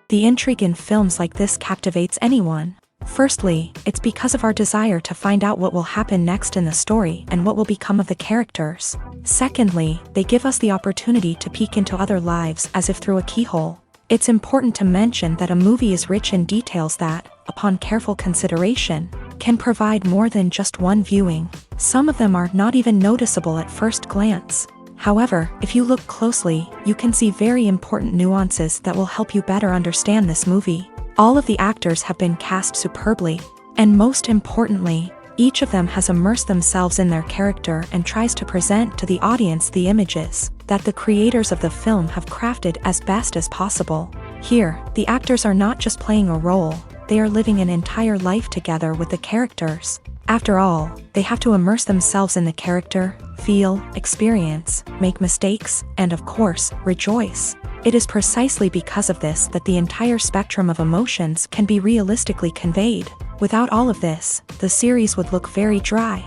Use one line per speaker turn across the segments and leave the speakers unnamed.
The intrigue in films like this captivates anyone. Firstly, it's because of our desire to find out what will happen next in the story and what will become of the characters. Secondly, they give us the opportunity to peek into other lives as if through a keyhole. It's important to mention that a movie is rich in details that, upon careful consideration, can provide more than just one viewing. Some of them are not even noticeable at first glance. However, if you look closely, you can see very important nuances that will help you better understand this movie. All of the actors have been cast superbly, and most importantly, each of them has immersed themselves in their character and tries to present to the audience the images that the creators of the film have crafted as best as possible. Here, the actors are not just playing a role, they are living an entire life together with the characters. After all, they have to immerse themselves in the character, feel, experience, make mistakes, and of course, rejoice. It is precisely because of this that the entire spectrum of emotions can be realistically conveyed. Without all of this, the series would look very dry.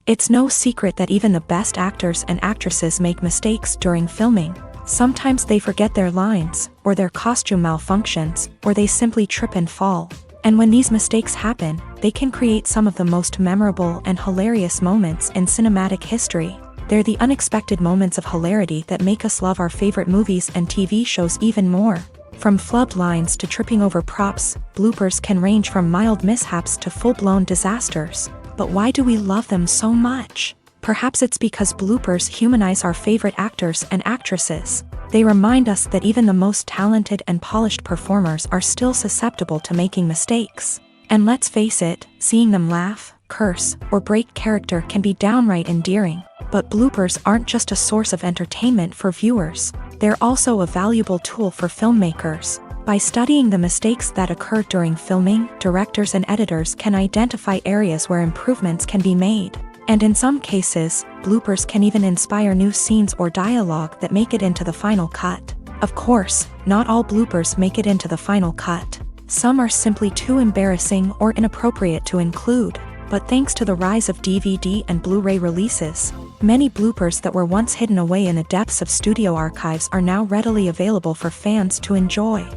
It's no secret that even the best actors and actresses make mistakes during filming. Sometimes they forget their lines, or their costume malfunctions, or they simply trip and fall. And when these mistakes happen, they can create some of the most memorable and hilarious moments in cinematic history. They're the unexpected moments of hilarity that make us love our favorite movies and TV shows even more. From flubbed lines to tripping over props, bloopers can range from mild mishaps to full-blown disasters. But why do we love them so much? Perhaps it's because bloopers humanize our favorite actors and actresses. They remind us that even the most talented and polished performers are still susceptible to making mistakes. And let's face it, seeing them laugh, curse, or break character can be downright endearing. But bloopers aren't just a source of entertainment for viewers. They're also a valuable tool for filmmakers. By studying the mistakes that occur during filming, directors and editors can identify areas where improvements can be made. And in some cases, bloopers can even inspire new scenes or dialogue that make it into the final cut. Of course, not all bloopers make it into the final cut. Some are simply too embarrassing or inappropriate to include. But thanks to the rise of DVD and Blu-ray releases, many bloopers that were once hidden away in the depths of studio archives are now readily available for fans to enjoy.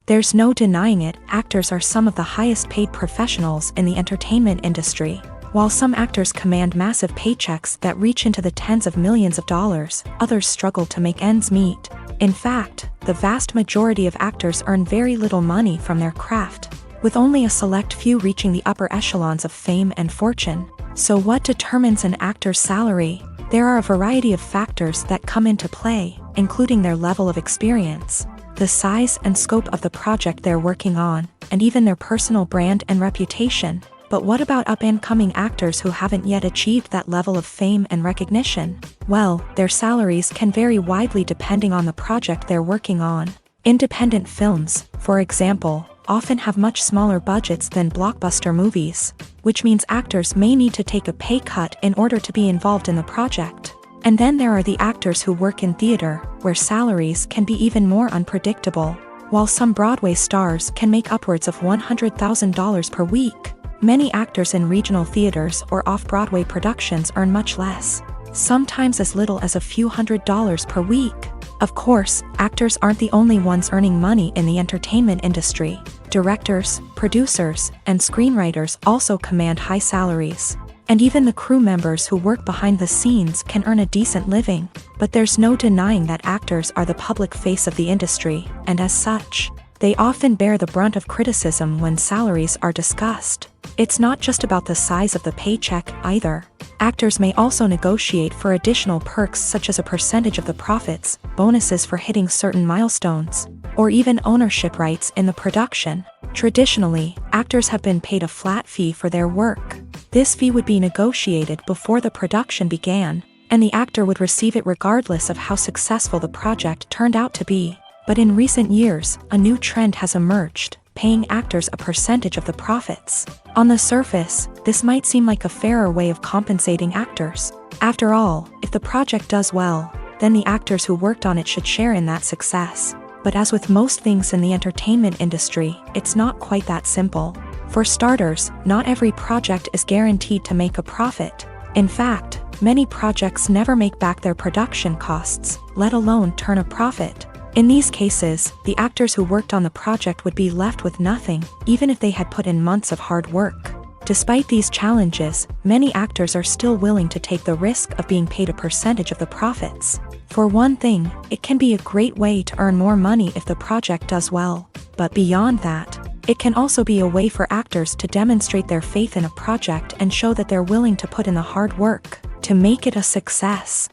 There's no denying it, actors are some of the highest paid professionals in the entertainment industry. While some actors command massive paychecks that reach into the tens of millions of dollars, others struggle to make ends meet. In fact, the vast majority of actors earn very little money from their craft, with only a select few reaching the upper echelons of fame and fortune. So what determines an actor's salary? There are a variety of factors that come into play, including their level of experience, the size and scope of the project they're working on, and even their personal brand and reputation. But what about up-and-coming actors who haven't yet achieved that level of fame and recognition? Well, their salaries can vary widely depending on the project they're working on. Independent films, for example, often have much smaller budgets than blockbuster movies, which means actors may need to take a pay cut in order to be involved in the project. And then there are the actors who work in theater, where salaries can be even more unpredictable. While some Broadway stars can make upwards of $100,000 per week, many actors in regional theaters or off-Broadway productions earn much less, sometimes as little as a few $100s per week. Of course, actors aren't the only ones earning money in the entertainment industry. Directors, producers, and screenwriters also command high salaries. And even the crew members who work behind the scenes can earn a decent living. But there's no denying that actors are the public face of the industry, and as such, they often bear the brunt of criticism when salaries are discussed. It's not just about the size of the paycheck, either. Actors may also negotiate for additional perks such as a percentage of the profits, bonuses for hitting certain milestones, or even ownership rights in the production. Traditionally, actors have been paid a flat fee for their work. This fee would be negotiated before the production began, and the actor would receive it regardless of how successful the project turned out to be. But in recent years, a new trend has emerged, paying actors a percentage of the profits. On the surface, this might seem like a fairer way of compensating actors. After all, if the project does well, then the actors who worked on it should share in that success. But as with most things in the entertainment industry, it's not quite that simple. For starters, not every project is guaranteed to make a profit. In fact, many projects never make back their production costs, let alone turn a profit. In these cases, the actors who worked on the project would be left with nothing, even if they had put in months of hard work. Despite these challenges, many actors are still willing to take the risk of being paid a percentage of the profits. For one thing, it can be a great way to earn more money if the project does well. But beyond that, it can also be a way for actors to demonstrate their faith in a project and show that they're willing to put in the hard work to make it a success.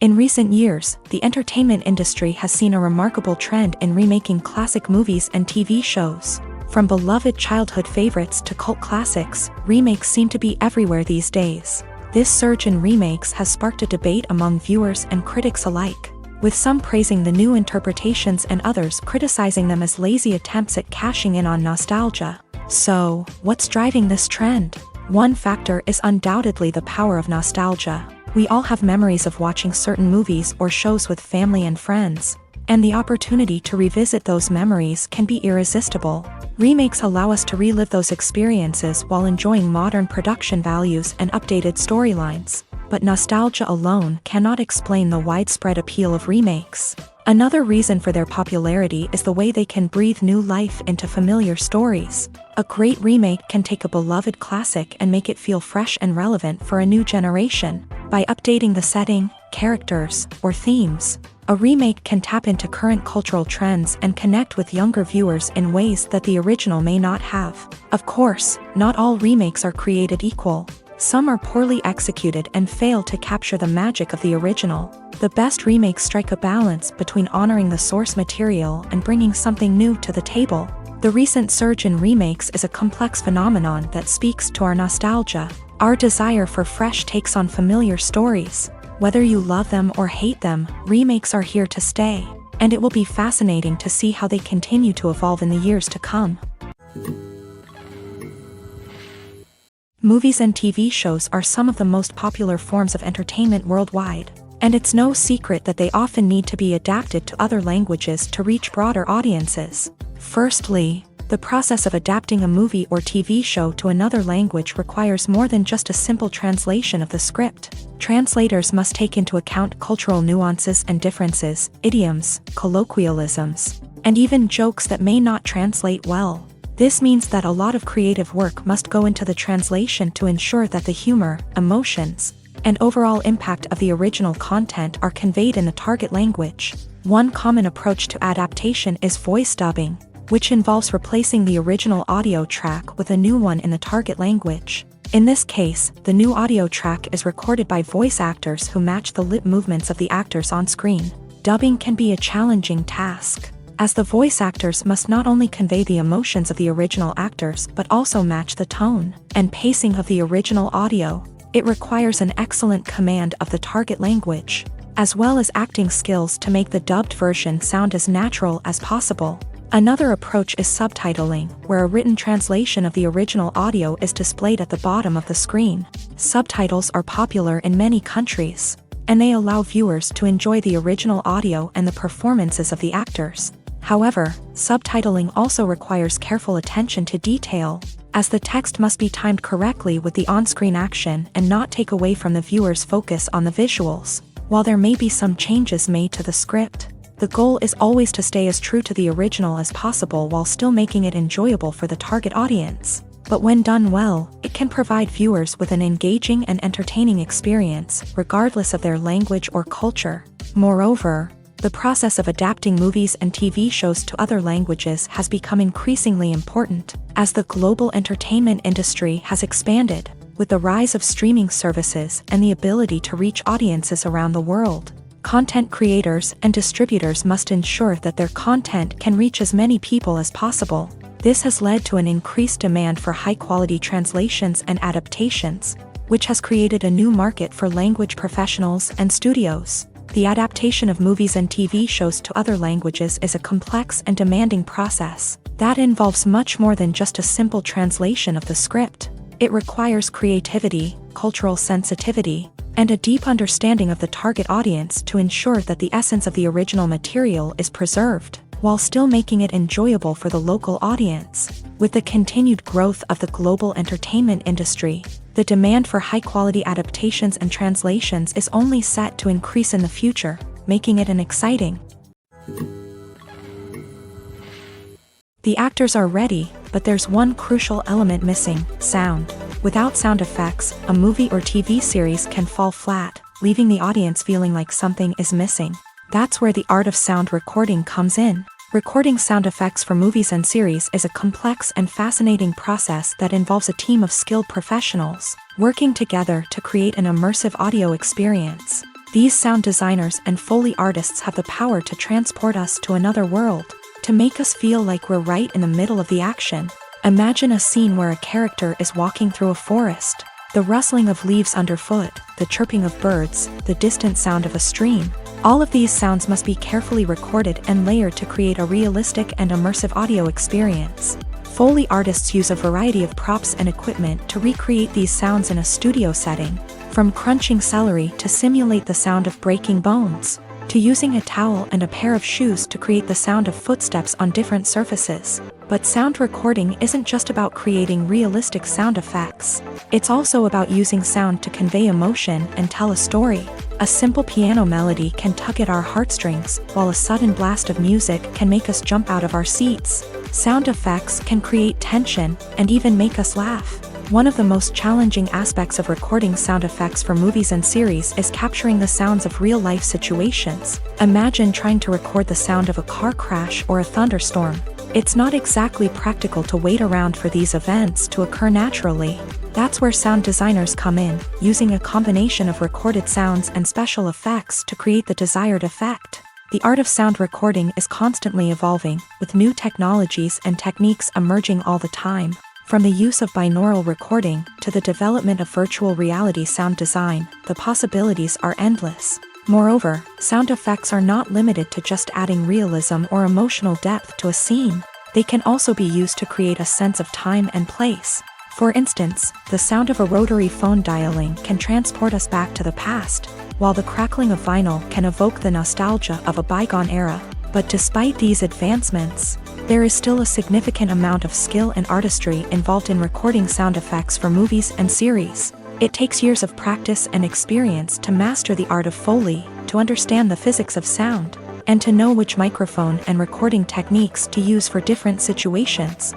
In recent years, the entertainment industry has seen a remarkable trend in remaking classic movies and TV shows. From beloved childhood favorites to cult classics, remakes seem to be everywhere these days. This surge in remakes has sparked a debate among viewers and critics alike, with some praising the new interpretations and others criticizing them as lazy attempts at cashing in on nostalgia. So, what's driving this trend? One factor is undoubtedly the power of nostalgia. We all have memories of watching certain movies or shows with family and friends, and the opportunity to revisit those memories can be irresistible. Remakes allow us to relive those experiences while enjoying modern production values and updated storylines. But nostalgia alone cannot explain the widespread appeal of remakes. Another reason for their popularity is the way they can breathe new life into familiar stories. A great remake can take a beloved classic and make it feel fresh and relevant for a new generation. By updating the setting, characters, or themes, a remake can tap into current cultural trends and connect with younger viewers in ways that the original may not have. Of course, not all remakes are created equal. Some are poorly executed and fail to capture the magic of the original. The best remakes strike a balance between honoring the source material and bringing something new to the table. The recent surge in remakes is a complex phenomenon that speaks to our nostalgia, our desire for fresh takes on familiar stories. Whether you love them or hate them, remakes are here to stay, and it will be fascinating to see how they continue to evolve in the years to come. Movies and TV shows are some of the most popular forms of entertainment worldwide, and it's no secret that they often need to be adapted to other languages to reach broader audiences. Firstly, the process of adapting a movie or TV show to another language requires more than just a simple translation of the script. Translators must take into account cultural nuances and differences, idioms, colloquialisms, and even jokes that may not translate well. This means that a lot of creative work must go into the translation to ensure that the humor, emotions, and overall impact of the original content are conveyed in the target language. One common approach to adaptation is voice dubbing, which involves replacing the original audio track with a new one in the target language. In this case, the new audio track is recorded by voice actors who match the lip movements of the actors on screen. Dubbing can be a challenging task, as the voice actors must not only convey the emotions of the original actors but also match the tone and pacing of the original audio. It requires an excellent command of the target language, as well as acting skills to make the dubbed version sound as natural as possible. Another approach is subtitling, where a written translation of the original audio is displayed at the bottom of the screen. Subtitles are popular in many countries, and they allow viewers to enjoy the original audio and the performances of the actors. However, subtitling also requires careful attention to detail, as the text must be timed correctly with the on-screen action and not take away from the viewer's focus on the visuals. While there may be some changes made to the script, the goal is always to stay as true to the original as possible while still making it enjoyable for the target audience. But when done well, it can provide viewers with an engaging and entertaining experience, regardless of their language or culture. Moreover, the process of adapting movies and TV shows to other languages has become increasingly important, as the global entertainment industry has expanded, with the rise of streaming services and the ability to reach audiences around the world. Content creators and distributors must ensure that their content can reach as many people as possible. This has led to an increased demand for high-quality translations and adaptations, which has created a new market for language professionals and studios. The adaptation of movies and TV shows to other languages is a complex and demanding process that involves much more than just a simple translation of the script. It requires creativity, cultural sensitivity, and a deep understanding of the target audience to ensure that the essence of the original material is preserved. while still making it enjoyable for the local audience. With the continued growth of the global entertainment industry, the demand for high-quality adaptations and translations is only set to increase in the future, making it an exciting. The actors are ready, but there's one crucial element missing: sound. Without sound effects, a movie or TV series can fall flat, leaving the audience feeling like something is missing. That's where the art of sound recording comes in. Recording sound effects for movies and series is a complex and fascinating process that involves a team of skilled professionals working together to create an immersive audio experience. These sound designers and Foley artists have the power to transport us to another world, to make us feel like we're right in the middle of the action. Imagine a scene where a character is walking through a forest. The rustling of leaves underfoot, the chirping of birds, the distant sound of a stream. All of these sounds must be carefully recorded and layered to create a realistic and immersive audio experience. Foley artists use a variety of props and equipment to recreate these sounds in a studio setting, from crunching celery to simulate the sound of breaking bones, to using a towel and a pair of shoes to create the sound of footsteps on different surfaces. But sound recording isn't just about creating realistic sound effects. It's also about using sound to convey emotion and tell a story. A simple piano melody can tug at our heartstrings, while a sudden blast of music can make us jump out of our seats. Sound effects can create tension and even make us laugh. One of the most challenging aspects of recording sound effects for movies and series is capturing the sounds of real-life situations. Imagine trying to record the sound of a car crash or a thunderstorm. It's not exactly practical to wait around for these events to occur naturally. That's where sound designers come in, using a combination of recorded sounds and special effects to create the desired effect. The art of sound recording is constantly evolving, with new technologies and techniques emerging all the time. From the use of binaural recording to the development of virtual reality sound design, the possibilities are endless. Moreover, sound effects are not limited to just adding realism or emotional depth to a scene. They can also be used to create a sense of time and place. For instance, the sound of a rotary phone dialing can transport us back to the past, while the crackling of vinyl can evoke the nostalgia of a bygone era. But despite these advancements, there is still a significant amount of skill and artistry involved in recording sound effects for movies and series. It takes years of practice and experience to master the art of Foley, to understand the physics of sound, and to know which microphone and recording techniques to use for different situations.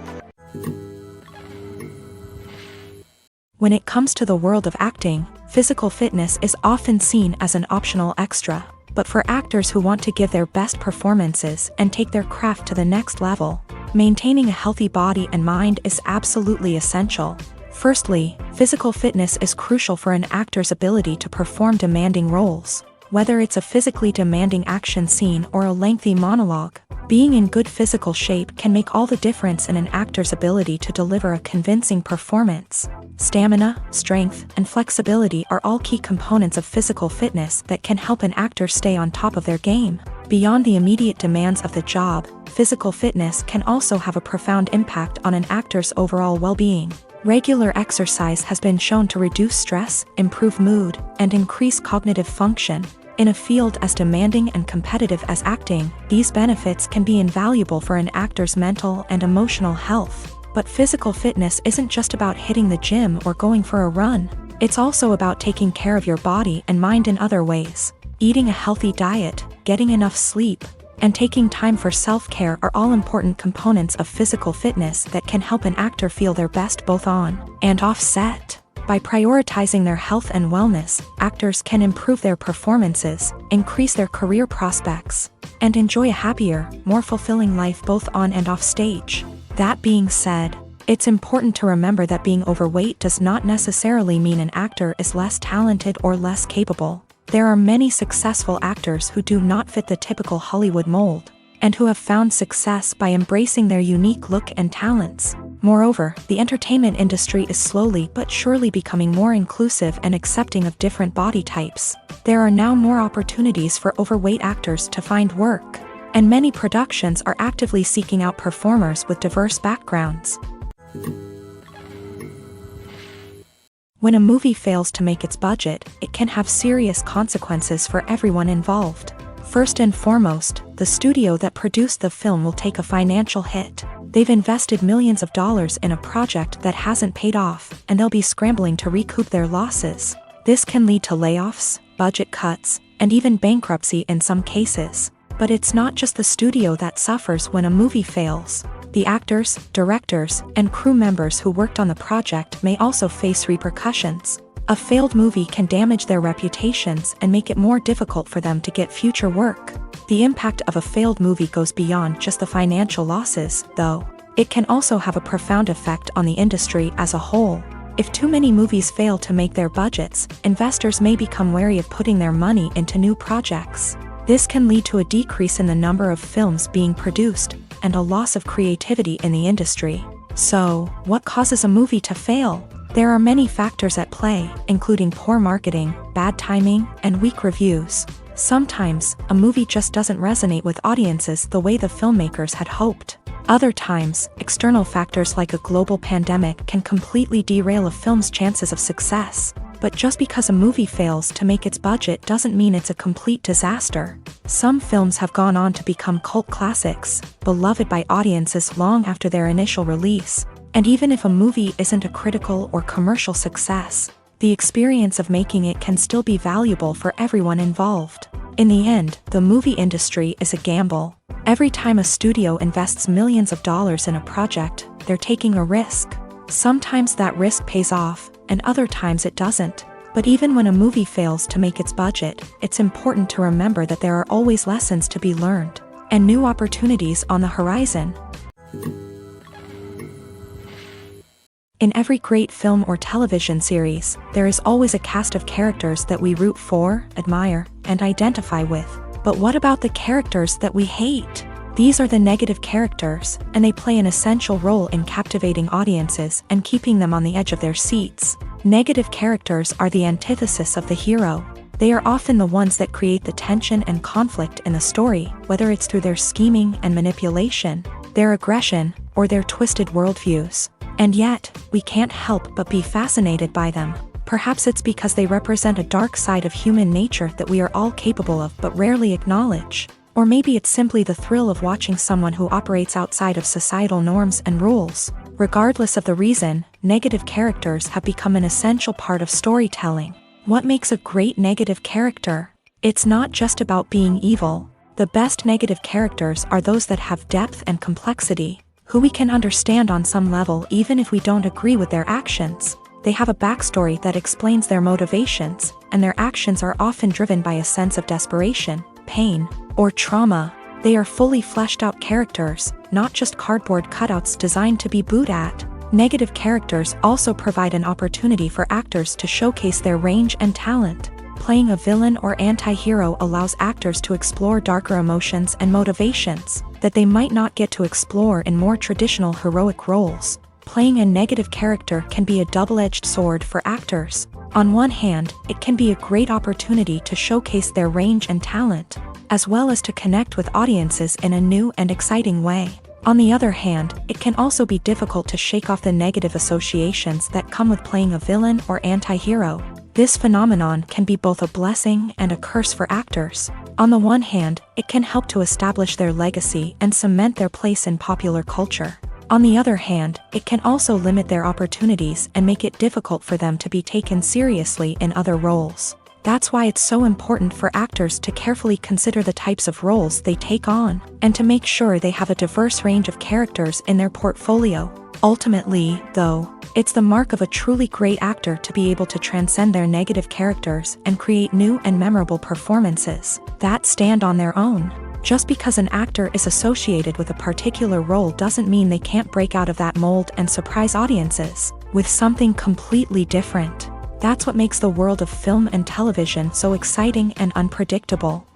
When it comes to the world of acting, physical fitness is often seen as an optional extra. But for actors who want to give their best performances and take their craft to the next level, maintaining a healthy body and mind is absolutely essential. Firstly, physical fitness is crucial for an actor's ability to perform demanding roles. Whether it's a physically demanding action scene or a lengthy monologue, being in good physical shape can make all the difference in an actor's ability to deliver a convincing performance. Stamina, strength, and flexibility are all key components of physical fitness that can help an actor stay on top of their game. Beyond the immediate demands of the job, physical fitness can also have a profound impact on an actor's overall well-being. Regular exercise has been shown to reduce stress, improve mood, and increase cognitive function. In a field as demanding and competitive as acting, these benefits can be invaluable for an actor's mental and emotional health. But physical fitness isn't just about hitting the gym or going for a run. It's also about taking care of your body and mind in other ways. Eating a healthy diet, getting enough sleep, and taking time for self-care are all important components of physical fitness that can help an actor feel their best both on and off set. By prioritizing their health and wellness, actors can improve their performances, increase their career prospects, and enjoy a happier, more fulfilling life both on and off stage. That being said, it's important to remember that being overweight does not necessarily mean an actor is less talented or less capable. There are many successful actors who do not fit the typical Hollywood mold, and who have found success by embracing their unique look and talents. Moreover, the entertainment industry is slowly but surely becoming more inclusive and accepting of different body types. There are now more opportunities for overweight actors to find work, and many productions are actively seeking out performers with diverse backgrounds. When a movie fails to make its budget, it can have serious consequences for everyone involved. First and foremost, the studio that produced the film will take a financial hit. They've invested millions of dollars in a project that hasn't paid off, and they'll be scrambling to recoup their losses. This can lead to layoffs, budget cuts, and even bankruptcy in some cases. But it's not just the studio that suffers when a movie fails. The actors, directors, and crew members who worked on the project may also face repercussions. A failed movie can damage their reputations and make it more difficult for them to get future work. The impact of a failed movie goes beyond just the financial losses, though. It can also have a profound effect on the industry as a whole. If too many movies fail to make their budgets, investors may become wary of putting their money into new projects. This can lead to a decrease in the number of films being produced, and a loss of creativity in the industry. So, what causes a movie to fail? There are many factors at play, including poor marketing, bad timing, and weak reviews. Sometimes, a movie just doesn't resonate with audiences the way the filmmakers had hoped. Other times, external factors like a global pandemic can completely derail a film's chances of success. But just because a movie fails to make its budget doesn't mean it's a complete disaster. Some films have gone on to become cult classics, beloved by audiences long after their initial release. And even if a movie isn't a critical or commercial success, the experience of making it can still be valuable for everyone involved. In the end, the movie industry is a gamble. Every time a studio invests millions of dollars in a project, they're taking a risk. Sometimes that risk pays off, and other times it doesn't. But even when a movie fails to make its budget, it's important to remember that there are always lessons to be learned, and new opportunities on the horizon. In every great film or television series, there is always a cast of characters that we root for, admire, and identify with. But what about the characters that we hate? These are the negative characters, and they play an essential role in captivating audiences and keeping them on the edge of their seats. Negative characters are the antithesis of the hero. They are often the ones that create the tension and conflict in the story, whether it's through their scheming and manipulation, their aggression, or their twisted worldviews. And yet, we can't help but be fascinated by them. Perhaps it's because they represent a dark side of human nature that we are all capable of but rarely acknowledge. Or maybe it's simply the thrill of watching someone who operates outside of societal norms and rules. Regardless of the reason, negative characters have become an essential part of storytelling. What makes a great negative character? It's not just about being evil. The best negative characters are those that have depth and complexity, who we can understand on some level even if we don't agree with their actions. They have a backstory that explains their motivations, and their actions are often driven by a sense of desperation, pain, or trauma. They are fully fleshed out characters, not just cardboard cutouts designed to be booed at. Negative characters also provide an opportunity for actors to showcase their range and talent. Playing a villain or anti-hero allows actors to explore darker emotions and motivations that they might not get to explore in more traditional heroic roles. Playing a negative character can be a double-edged sword for actors. On one hand, it can be a great opportunity to showcase their range and talent, as well as to connect with audiences in a new and exciting way. On the other hand, it can also be difficult to shake off the negative associations that come with playing a villain or anti-hero. This phenomenon can be both a blessing and a curse for actors. On the one hand, it can help to establish their legacy and cement their place in popular culture. On the other hand, it can also limit their opportunities and make it difficult for them to be taken seriously in other roles. That's why it's so important for actors to carefully consider the types of roles they take on, and to make sure they have a diverse range of characters in their portfolio. Ultimately, though, it's the mark of a truly great actor to be able to transcend their negative characters and create new and memorable performances that stand on their own. Just because an actor is associated with a particular role doesn't mean they can't break out of that mold and surprise audiences with something completely different. That's what makes the world of film and television so exciting and unpredictable.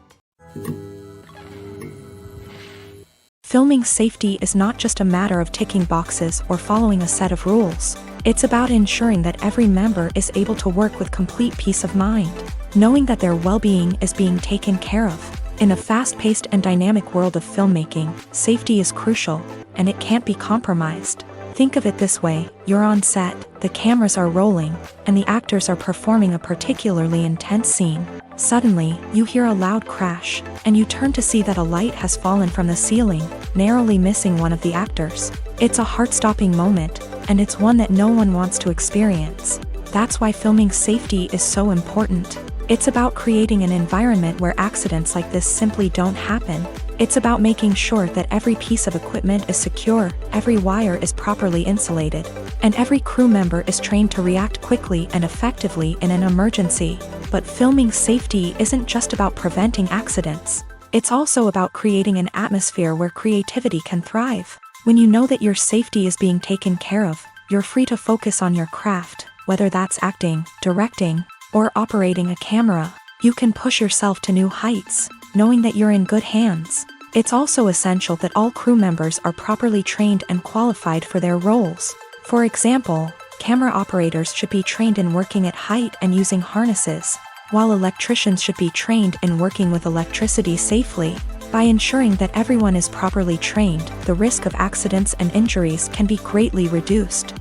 Filming safety is not just a matter of ticking boxes or following a set of rules. It's about ensuring that every member is able to work with complete peace of mind, knowing that their well-being is being taken care of. In a fast-paced and dynamic world of filmmaking, safety is crucial, and it can't be compromised. Think of it this way: you're on set, the cameras are rolling, and the actors are performing a particularly intense scene. Suddenly, you hear a loud crash, and you turn to see that a light has fallen from the ceiling, narrowly missing one of the actors. It's a heart-stopping moment, and it's one that no one wants to experience. That's why filming safety is so important. It's about creating an environment where accidents like this simply don't happen. It's about making sure that every piece of equipment is secure, every wire is properly insulated, and every crew member is trained to react quickly and effectively in an emergency. But filming safety isn't just about preventing accidents. It's also about creating an atmosphere where creativity can thrive. When you know that your safety is being taken care of, you're free to focus on your craft, whether that's acting, directing, or operating a camera. You can push yourself to new heights, knowing that you're in good hands. It's also essential that all crew members are properly trained and qualified for their roles. For example, camera operators should be trained in working at height and using harnesses, while electricians should be trained in working with electricity safely. By ensuring that everyone is properly trained, the risk of accidents and injuries can be greatly reduced.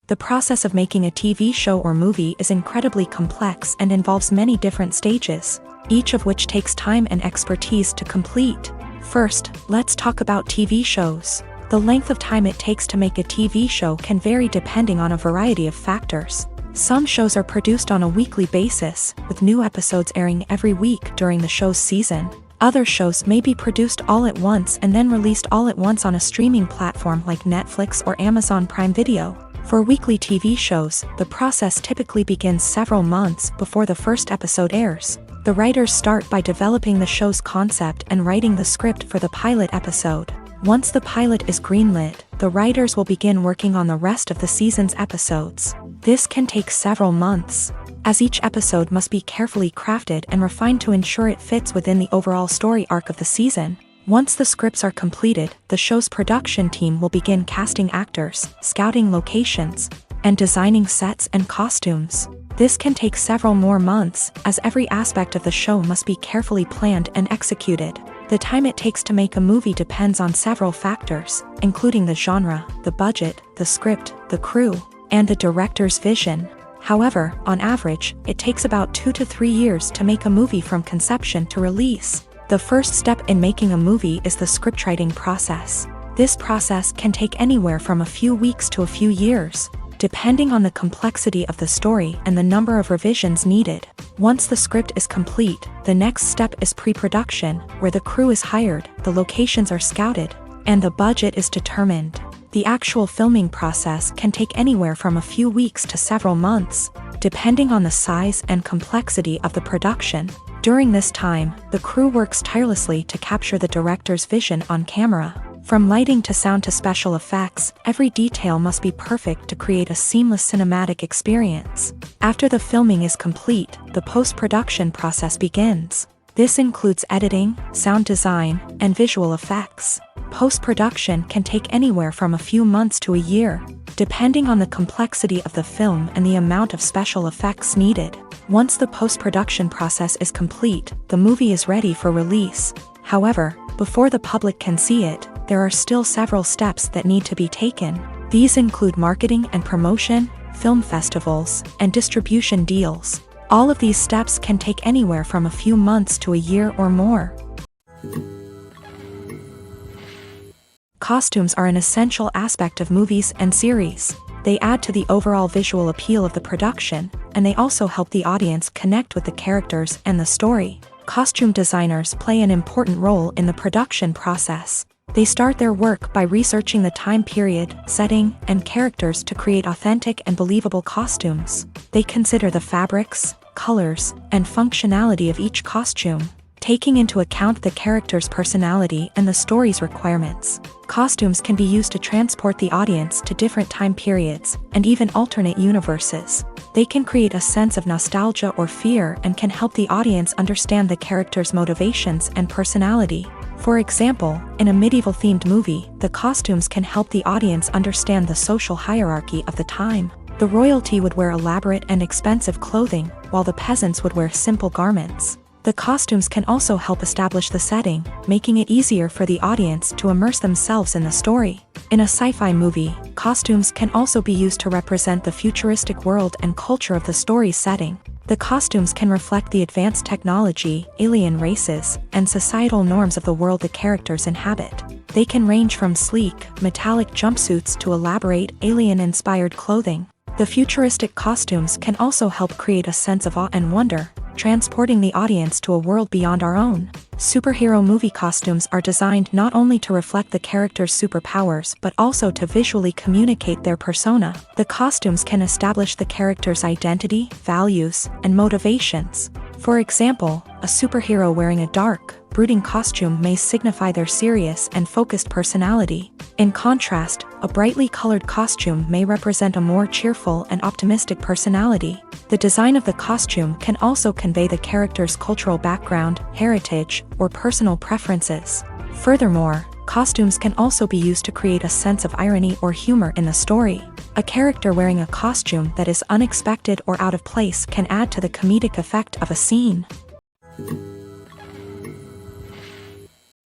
The process of making a TV show or movie is incredibly complex and involves many different stages, each of which takes time and expertise to complete. First, let's talk about TV shows. The length of time it takes to make a TV show can vary depending on a variety of factors. Some shows are produced on a weekly basis, with new episodes airing every week during the show's season. Other shows may be produced all at once and then released all at once on a streaming platform like Netflix or Amazon Prime Video. For weekly TV shows, the process typically begins several months before the first episode airs. The writers start by developing the show's concept and writing the script for the pilot episode. Once the pilot is greenlit, the writers will begin working on the rest of the season's episodes. This can take several months, as each episode must be carefully crafted and refined to ensure it fits within the overall story arc of the season. Once the scripts are completed, the show's production team will begin casting actors, scouting locations, and designing sets and costumes. This can take several more months, as every aspect of the show must be carefully planned and executed. The time it takes to make a movie depends on several factors, including the genre, the budget, the script, the crew, and the director's vision. However, on average, it takes about 2 to 3 years to make a movie from conception to release. The first step in making a movie is the scriptwriting process. This process can take anywhere from a few weeks to a few years, depending on the complexity of the story and the number of revisions needed. Once the script is complete, the next step is pre-production, where the crew is hired, the locations are scouted, and the budget is determined. The actual filming process can take anywhere from a few weeks to several months, depending on the size and complexity of the production. During this time, the crew works tirelessly to capture the director's vision on camera. From lighting to sound to special effects, every detail must be perfect to create a seamless cinematic experience. After the filming is complete, the post-production process begins. This includes editing, sound design, and visual effects. Post-production can take anywhere from a few months to a year, depending on the complexity of the film and the amount of special effects needed. Once the post-production process is complete, the movie is ready for release. However, before the public can see it, there are still several steps that need to be taken. These include marketing and promotion, film festivals, and distribution deals. All of these steps can take anywhere from a few months to a year or more. Costumes are an essential aspect of movies and series. They add to the overall visual appeal of the production, and they also help the audience connect with the characters and the story. Costume designers play an important role in the production process. They start their work by researching the time period, setting, and characters to create authentic and believable costumes. They consider the fabrics, colors, and functionality of each costume, taking into account the character's personality and the story's requirements. Costumes can be used to transport the audience to different time periods, and even alternate universes. They can create a sense of nostalgia or fear and can help the audience understand the character's motivations and personality. For example, in a medieval-themed movie, the costumes can help the audience understand the social hierarchy of the time. The royalty would wear elaborate and expensive clothing, while the peasants would wear simple garments. The costumes can also help establish the setting, making it easier for the audience to immerse themselves in the story. In a sci-fi movie, costumes can also be used to represent the futuristic world and culture of the story's setting. The costumes can reflect the advanced technology, alien races, and societal norms of the world the characters inhabit. They can range from sleek, metallic jumpsuits to elaborate, alien-inspired clothing. The futuristic costumes can also help create a sense of awe and wonder, transporting the audience to a world beyond our own. Superhero movie costumes are designed not only to reflect the character's superpowers but also to visually communicate their persona. The costumes can establish the character's identity, values, and motivations. For example, a superhero wearing a dark, brooding costume may signify their serious and focused personality. In contrast, a brightly colored costume may represent a more cheerful and optimistic personality. The design of the costume can also convey the character's cultural background, heritage, or personal preferences. Furthermore, costumes can also be used to create a sense of irony or humor in the story. A character wearing a costume that is unexpected or out of place can add to the comedic effect of a scene.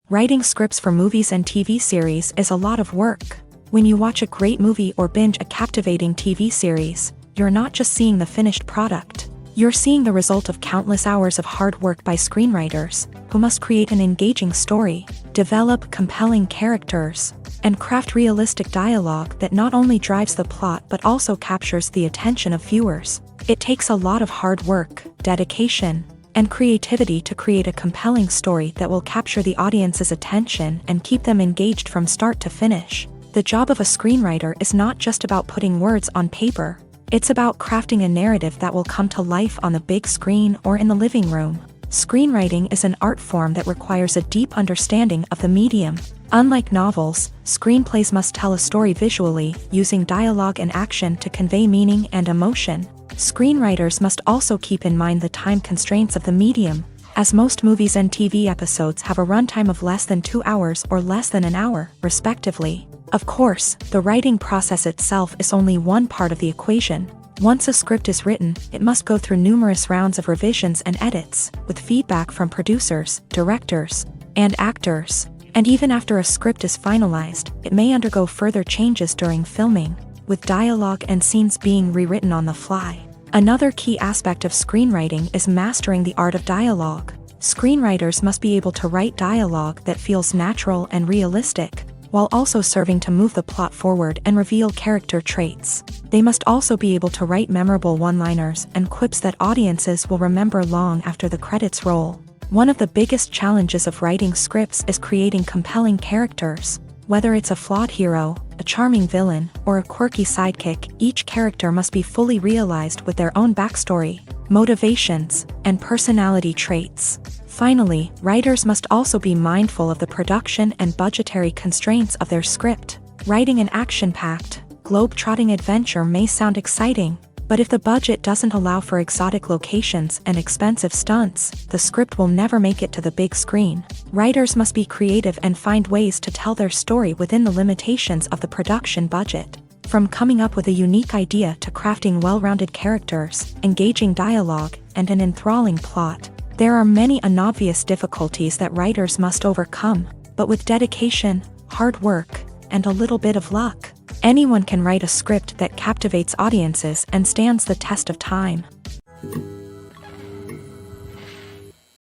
Writing scripts for movies and TV series is a lot of work. When you watch a great movie or binge a captivating TV series, you're not just seeing the finished product. You're seeing the result of countless hours of hard work by screenwriters, who must create an engaging story, develop compelling characters, and craft realistic dialogue that not only drives the plot but also captures the attention of viewers. It takes a lot of hard work, dedication, and creativity to create a compelling story that will capture the audience's attention and keep them engaged from start to finish. The job of a screenwriter is not just about putting words on paper. It's about crafting a narrative that will come to life on the big screen or in the living room. Screenwriting is an art form that requires a deep understanding of the medium. Unlike novels, screenplays must tell a story visually, using dialogue and action to convey meaning and emotion. Screenwriters must also keep in mind the time constraints of the medium, as most movies and TV episodes have a runtime of less than 2 hours or less than an hour, respectively. Of course, the writing process itself is only one part of the equation. Once a script is written, it must go through numerous rounds of revisions and edits, with feedback from producers, directors, and actors. And even after a script is finalized, it may undergo further changes during filming, with dialogue and scenes being rewritten on the fly. Another key aspect of screenwriting is mastering the art of dialogue. Screenwriters must be able to write dialogue that feels natural and realistic, while also serving to move the plot forward and reveal character traits. They must also be able to write memorable one-liners and quips that audiences will remember long after the credits roll. One of the biggest challenges of writing scripts is creating compelling characters. Whether it's a flawed hero, a charming villain, or a quirky sidekick, each character must be fully realized with their own backstory, motivations, and personality traits. Finally, writers must also be mindful of the production and budgetary constraints of their script. Writing an action-packed, globe-trotting adventure may sound exciting, but if the budget doesn't allow for exotic locations and expensive stunts, the script will never make it to the big screen. Writers must be creative and find ways to tell their story within the limitations of the production budget. From coming up with a unique idea to crafting well-rounded characters, engaging dialogue, and an enthralling plot, there are many unobvious difficulties that writers must overcome, but with dedication, hard work, and a little bit of luck, anyone can write a script that captivates audiences and stands the test of time.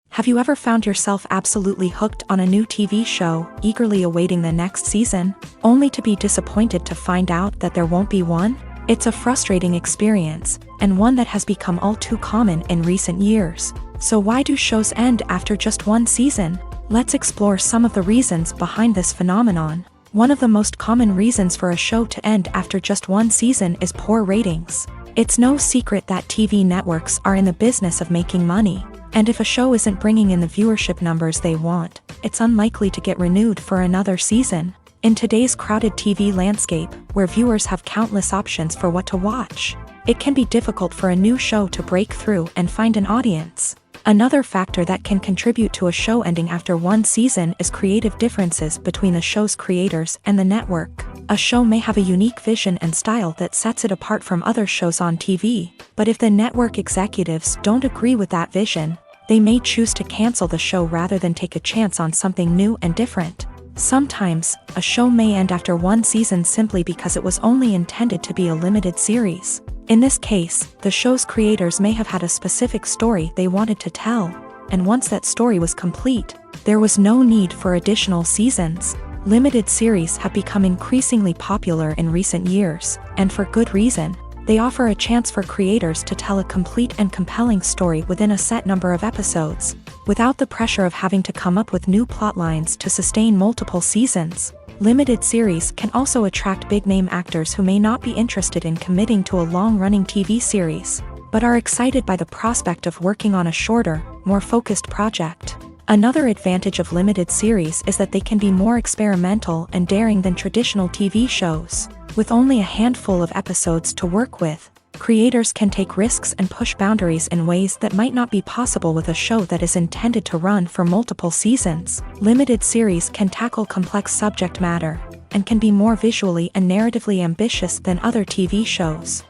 Have you ever found yourself absolutely hooked on a new TV show, eagerly awaiting the next season, only to be disappointed to find out that there won't be one? It's a frustrating experience, and one that has become all too common in recent years. So why do shows end after just one season? Let's explore some of the reasons behind this phenomenon. One of the most common reasons for a show to end after just one season is poor ratings. It's no secret that TV networks are in the business of making money, and if a show isn't bringing in the viewership numbers they want, it's unlikely to get renewed for another season. In today's crowded TV landscape, where viewers have countless options for what to watch, it can be difficult for a new show to break through and find an audience. Another factor that can contribute to a show ending after one season is creative differences between the show's creators and the network. A show may have a unique vision and style that sets it apart from other shows on TV, but if the network executives don't agree with that vision, They may choose to cancel the show rather than take a chance on something new and different. Sometimes, a show may end after one season simply because it was only intended to be a limited series. In this case, the show's creators may have had a specific story they wanted to tell, and once that story was complete, there was no need for additional seasons. Limited series have become increasingly popular in recent years, and for good reason. They offer a chance for creators to tell a complete and compelling story within a set number of episodes, without the pressure of having to come up with new plotlines to sustain multiple seasons. Limited series can also attract big-name actors who may not be interested in committing to a long-running TV series, but are excited by the prospect of working on a shorter, more focused project. Another advantage of limited series is that they can be more experimental and daring than traditional TV shows. With only a handful of episodes to work with, creators can take risks and push boundaries in ways that might not be possible with a show that is intended to run for multiple seasons. Limited series can tackle complex subject matter, and can be more visually and narratively ambitious than other TV shows.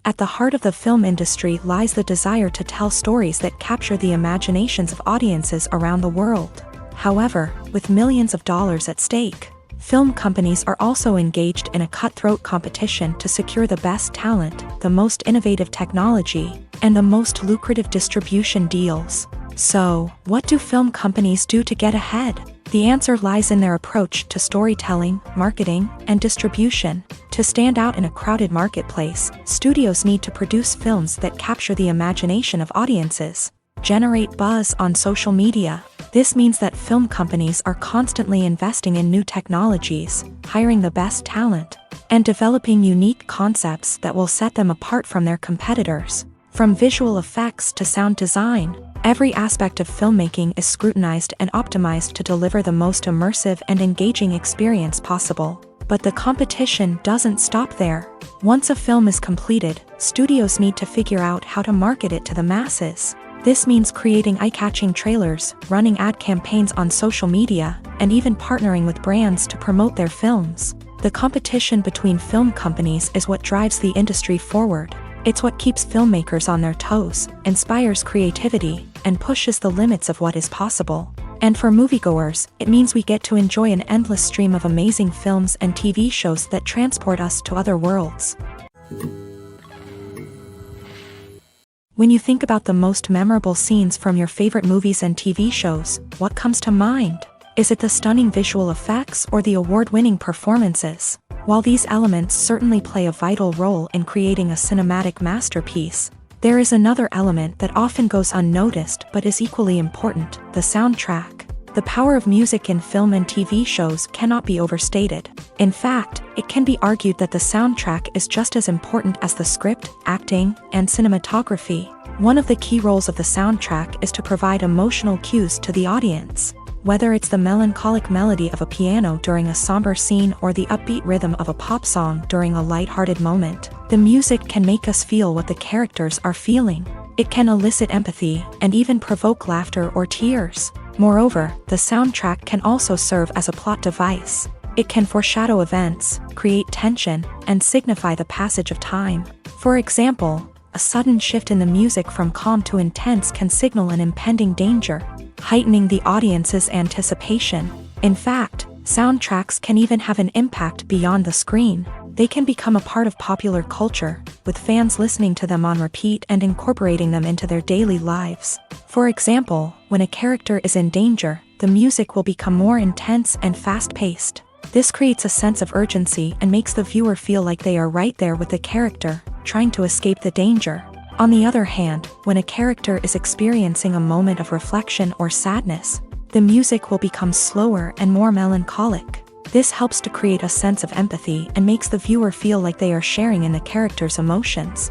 At the heart of the film industry lies the desire to tell stories that capture the imaginations of audiences around the world. However, with millions of dollars at stake, film companies are also engaged in a cutthroat competition to secure the best talent, the most innovative technology, and the most lucrative distribution deals. So, what do film companies do to get ahead? The answer lies in their approach to storytelling, marketing, and distribution. To stand out in a crowded marketplace, studios need to produce films that capture the imagination of audiences, generate buzz on social media. This means that film companies are constantly investing in new technologies, hiring the best talent, and developing unique concepts that will set them apart from their competitors. From visual effects to sound design, every aspect of filmmaking is scrutinized and optimized to deliver the most immersive and engaging experience possible. But the competition doesn't stop there. Once a film is completed, studios need to figure out how to market it to the masses. This means creating eye-catching trailers, running ad campaigns on social media, and even partnering with brands to promote their films. The competition between film companies is what drives the industry forward. It's what keeps filmmakers on their toes, inspires creativity, and pushes the limits of what is possible. And for moviegoers, it means we get to enjoy an endless stream of amazing films and TV shows that transport us to other worlds. When you think about the most memorable scenes from your favorite movies and TV shows, what comes to mind? Is it the stunning visual effects or the award-winning performances? While these elements certainly play a vital role in creating a cinematic masterpiece, there is another element that often goes unnoticed but is equally important: the soundtrack. The power of music in film and TV shows cannot be overstated. In fact, it can be argued that the soundtrack is just as important as the script, acting, and cinematography. One of the key roles of the soundtrack is to provide emotional cues to the audience. Whether it's the melancholic melody of a piano during a somber scene or the upbeat rhythm of a pop song during a light-hearted moment, the music can make us feel what the characters are feeling. It can elicit empathy and even provoke laughter or tears. Moreover, the soundtrack can also serve as a plot device. It can foreshadow events, create tension, and signify the passage of time. For example, a sudden shift in the music from calm to intense can signal an impending danger, heightening the audience's anticipation. In fact, soundtracks can even have an impact beyond the screen. They can become a part of popular culture, with fans listening to them on repeat and incorporating them into their daily lives. For example, when a character is in danger, the music will become more intense and fast-paced. This creates a sense of urgency and makes the viewer feel like they are right there with the character, trying to escape the danger. On the other hand, when a character is experiencing a moment of reflection or sadness, the music will become slower and more melancholic. This helps to create a sense of empathy and makes the viewer feel like they are sharing in the character's emotions.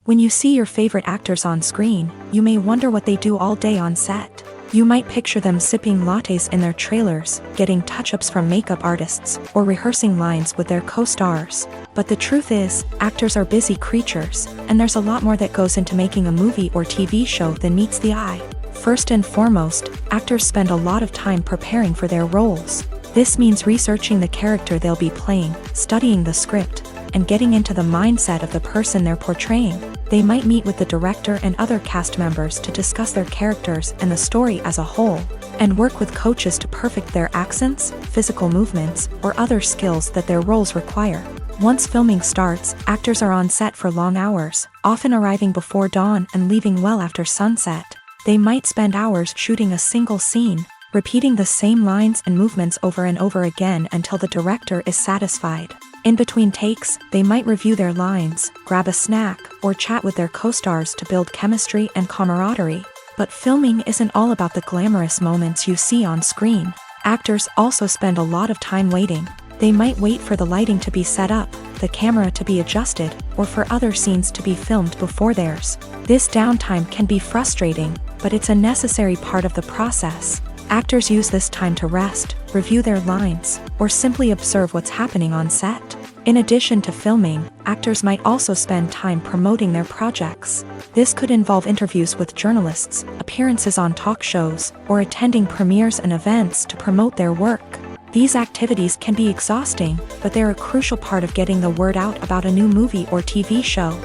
When you see your favorite actors on screen, you may wonder what they do all day on set. You might picture them sipping lattes in their trailers, getting touch-ups from makeup artists, or rehearsing lines with their co-stars. But the truth is, actors are busy creatures, and there's a lot more that goes into making a movie or TV show than meets the eye. First and foremost, actors spend a lot of time preparing for their roles. This means researching the character they'll be playing, studying the script, and getting into the mindset of the person they're portraying. They might meet with the director and other cast members to discuss their characters and the story as a whole, and work with coaches to perfect their accents, physical movements, or other skills that their roles require. Once filming starts, actors are on set for long hours, often arriving before dawn and leaving well after sunset. They might spend hours shooting a single scene, repeating the same lines and movements over and over again until the director is satisfied. In between takes, they might review their lines, grab a snack, or chat with their co-stars to build chemistry and camaraderie. But filming isn't all about the glamorous moments you see on screen. Actors also spend a lot of time waiting. They might wait for the lighting to be set up, the camera to be adjusted, or for other scenes to be filmed before theirs. This downtime can be frustrating, but it's a necessary part of the process. Actors use this time to rest, review their lines, or simply observe what's happening on set. In addition to filming, actors might also spend time promoting their projects. This could involve interviews with journalists, appearances on talk shows, or attending premieres and events to promote their work. These activities can be exhausting, but they're a crucial part of getting the word out about a new movie or TV show.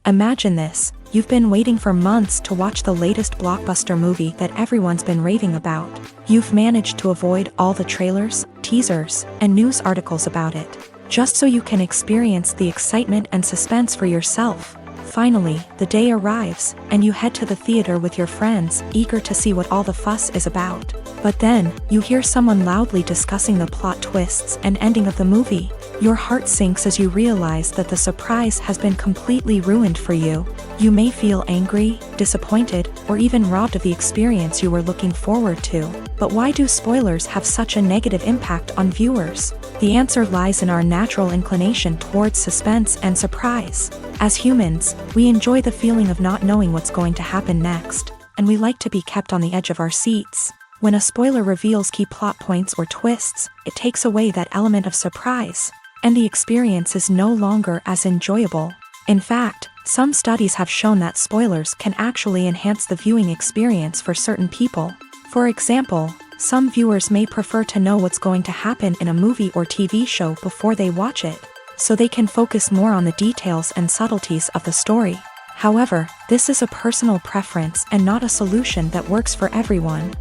Imagine this. You've been waiting for months to watch the latest blockbuster movie that everyone's been raving about. You've managed to avoid all the trailers, teasers, and news articles about it, just so you can experience the excitement and suspense for yourself. Finally, the day arrives, and you head to the theater with your friends, eager to see what all the fuss is about. But then, you hear someone loudly discussing the plot twists and ending of the movie. Your heart sinks as you realize that the surprise has been completely ruined for you. You may feel angry, disappointed, or even robbed of the experience you were looking forward to. But why do spoilers have such a negative impact on viewers? The answer lies in our natural inclination towards suspense and surprise. As humans, we enjoy the feeling of not knowing what's going to happen next, and we like to be kept on the edge of our seats. When a spoiler reveals key plot points or twists, it takes away that element of surprise, and the experience is no longer as enjoyable. In fact, some studies have shown that spoilers can actually enhance the viewing experience for certain people. For example, some viewers may prefer to know what's going to happen in a movie or TV show before they watch it, so they can focus more on the details and subtleties of the story. However, this is a personal preference and not a solution that works for everyone.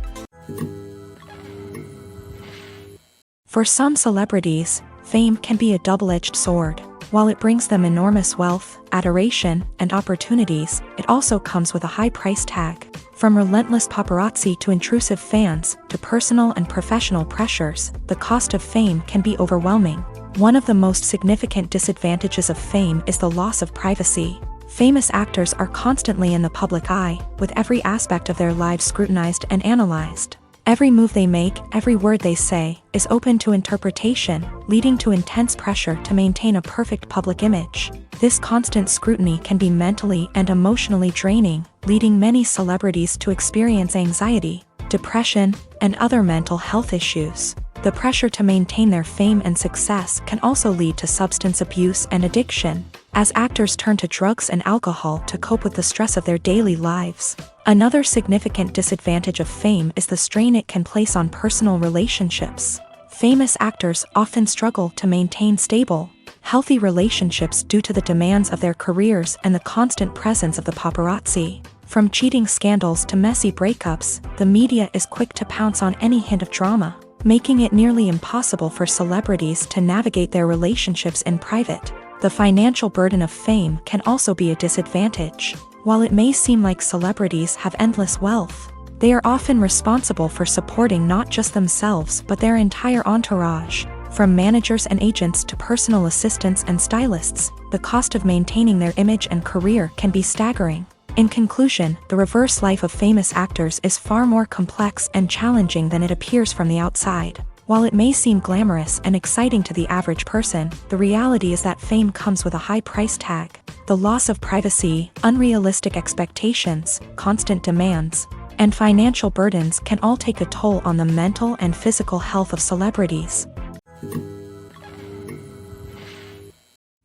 For some celebrities, fame can be a double-edged sword. While it brings them enormous wealth, adoration, and opportunities, it also comes with a high price tag. From relentless paparazzi to intrusive fans, to personal and professional pressures, the cost of fame can be overwhelming. One of the most significant disadvantages of fame is the loss of privacy. Famous actors are constantly in the public eye, with every aspect of their lives scrutinized and analyzed. Every move they make, every word they say, is open to interpretation, leading to intense pressure to maintain a perfect public image. This constant scrutiny can be mentally and emotionally draining, leading many celebrities to experience anxiety, depression, and other mental health issues. The pressure to maintain their fame and success can also lead to substance abuse and addiction, as actors turn to drugs and alcohol to cope with the stress of their daily lives. Another significant disadvantage of fame is the strain it can place on personal relationships. Famous actors often struggle to maintain stable, healthy relationships due to the demands of their careers and the constant presence of the paparazzi. From cheating scandals to messy breakups, the media is quick to pounce on any hint of drama, making it nearly impossible for celebrities to navigate their relationships in private. The financial burden of fame can also be a disadvantage. While it may seem like celebrities have endless wealth, they are often responsible for supporting not just themselves but their entire entourage. From managers and agents to personal assistants and stylists, the cost of maintaining their image and career can be staggering. In conclusion, the reverse life of famous actors is far more complex and challenging than it appears from the outside. While it may seem glamorous and exciting to the average person, the reality is that fame comes with a high price tag. The loss of privacy, unrealistic expectations, constant demands, and financial burdens can all take a toll on the mental and physical health of celebrities.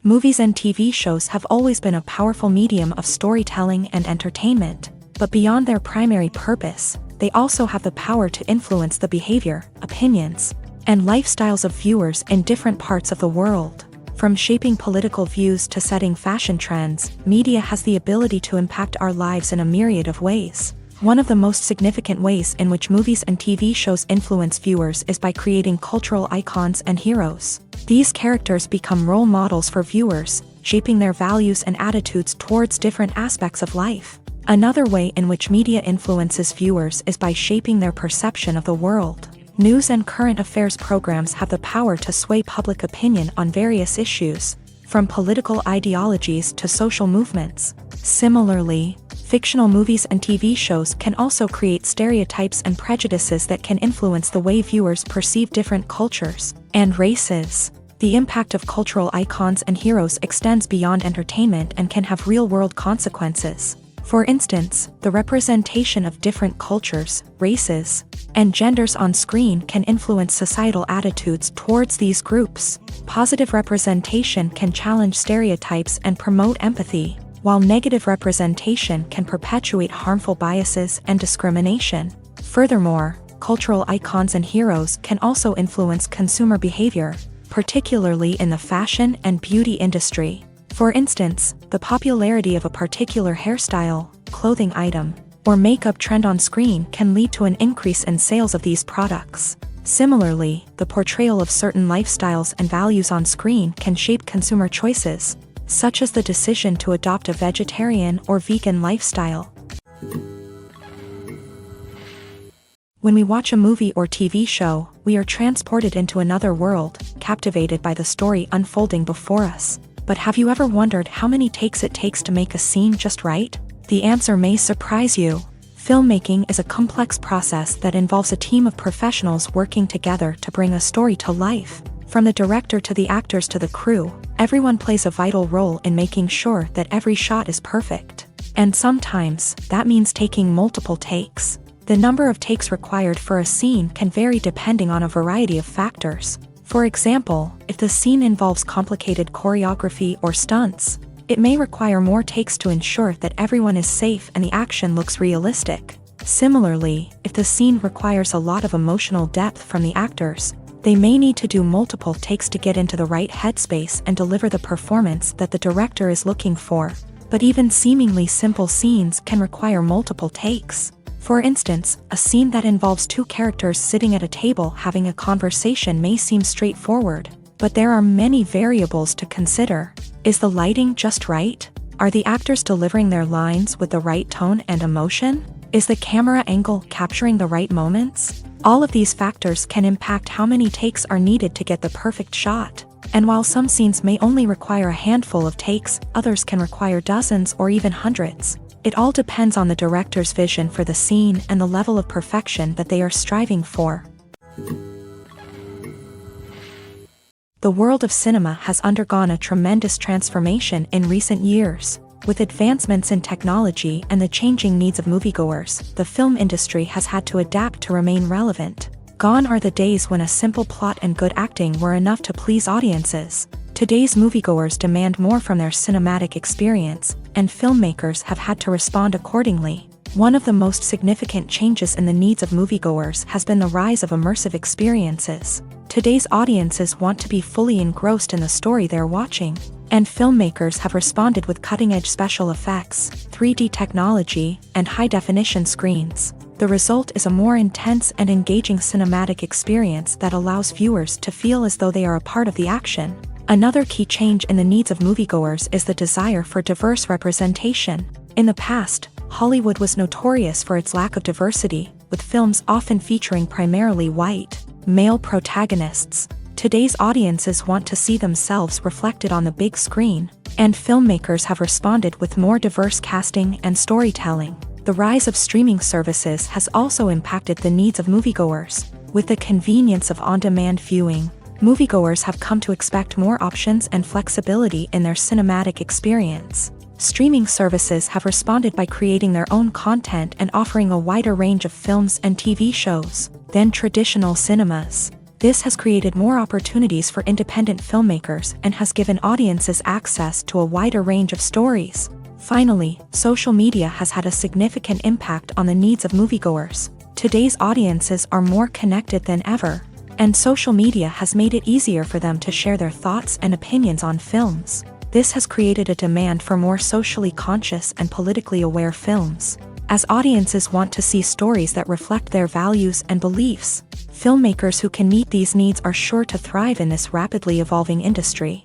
Movies and TV shows have always been a powerful medium of storytelling and entertainment, but beyond their primary purpose, they also have the power to influence the behavior, opinions, and lifestyles of viewers in different parts of the world. From shaping political views to setting fashion trends, media has the ability to impact our lives in a myriad of ways. One of the most significant ways in which movies and TV shows influence viewers is by creating cultural icons and heroes. These characters become role models for viewers, shaping their values and attitudes towards different aspects of life. Another way in which media influences viewers is by shaping their perception of the world. News and current affairs programs have the power to sway public opinion on various issues, from political ideologies to social movements. Similarly, fictional movies and TV shows can also create stereotypes and prejudices that can influence the way viewers perceive different cultures and races. The impact of cultural icons and heroes extends beyond entertainment and can have real-world consequences. For instance, the representation of different cultures, races, and genders on screen can influence societal attitudes towards these groups. Positive representation can challenge stereotypes and promote empathy, while negative representation can perpetuate harmful biases and discrimination. Furthermore, cultural icons and heroes can also influence consumer behavior, particularly in the fashion and beauty industry. For instance, the popularity of a particular hairstyle, clothing item, or makeup trend on screen can lead to an increase in sales of these products. Similarly, the portrayal of certain lifestyles and values on screen can shape consumer choices, such as the decision to adopt a vegetarian or vegan lifestyle. When we watch a movie or TV show, we are transported into another world, captivated by the story unfolding before us. But have you ever wondered how many takes it takes to make a scene just right? The answer may surprise you. Filmmaking is a complex process that involves a team of professionals working together to bring a story to life. From the director to the actors to the crew, everyone plays a vital role in making sure that every shot is perfect. And sometimes, that means taking multiple takes. The number of takes required for a scene can vary depending on a variety of factors. For example, if the scene involves complicated choreography or stunts, it may require more takes to ensure that everyone is safe and the action looks realistic. Similarly, if the scene requires a lot of emotional depth from the actors, they may need to do multiple takes to get into the right headspace and deliver the performance that the director is looking for. But even seemingly simple scenes can require multiple takes. For instance, a scene that involves two characters sitting at a table having a conversation may seem straightforward, but there are many variables to consider. Is the lighting just right? Are the actors delivering their lines with the right tone and emotion? Is the camera angle capturing the right moments? All of these factors can impact how many takes are needed to get the perfect shot. And while some scenes may only require a handful of takes, others can require dozens or even hundreds. It all depends on the director's vision for the scene and the level of perfection that they are striving for. The world of cinema has undergone a tremendous transformation in recent years. With advancements in technology and the changing needs of moviegoers, the film industry has had to adapt to remain relevant. Gone are the days when a simple plot and good acting were enough to please audiences. Today's moviegoers demand more from their cinematic experience, and filmmakers have had to respond accordingly. One of the most significant changes in the needs of moviegoers has been the rise of immersive experiences. Today's audiences want to be fully engrossed in the story they're watching, and filmmakers have responded with cutting-edge special effects, 3D technology, and high-definition screens. The result is a more intense and engaging cinematic experience that allows viewers to feel as though they are a part of the action. Another key change in the needs of moviegoers is the desire for diverse representation. In the past, Hollywood was notorious for its lack of diversity, with films often featuring primarily white, male protagonists. Today's audiences want to see themselves reflected on the big screen, and filmmakers have responded with more diverse casting and storytelling. The rise of streaming services has also impacted the needs of moviegoers. With the convenience of on-demand viewing, moviegoers have come to expect more options and flexibility in their cinematic experience. Streaming services have responded by creating their own content and offering a wider range of films and TV shows than traditional cinemas. This has created more opportunities for independent filmmakers and has given audiences access to a wider range of stories. Finally, social media has had a significant impact on the needs of moviegoers. Today's audiences are more connected than ever, and social media has made it easier for them to share their thoughts and opinions on films. This has created a demand for more socially conscious and politically aware films, as audiences want to see stories that reflect their values and beliefs. Filmmakers who can meet these needs are sure to thrive in this rapidly evolving industry.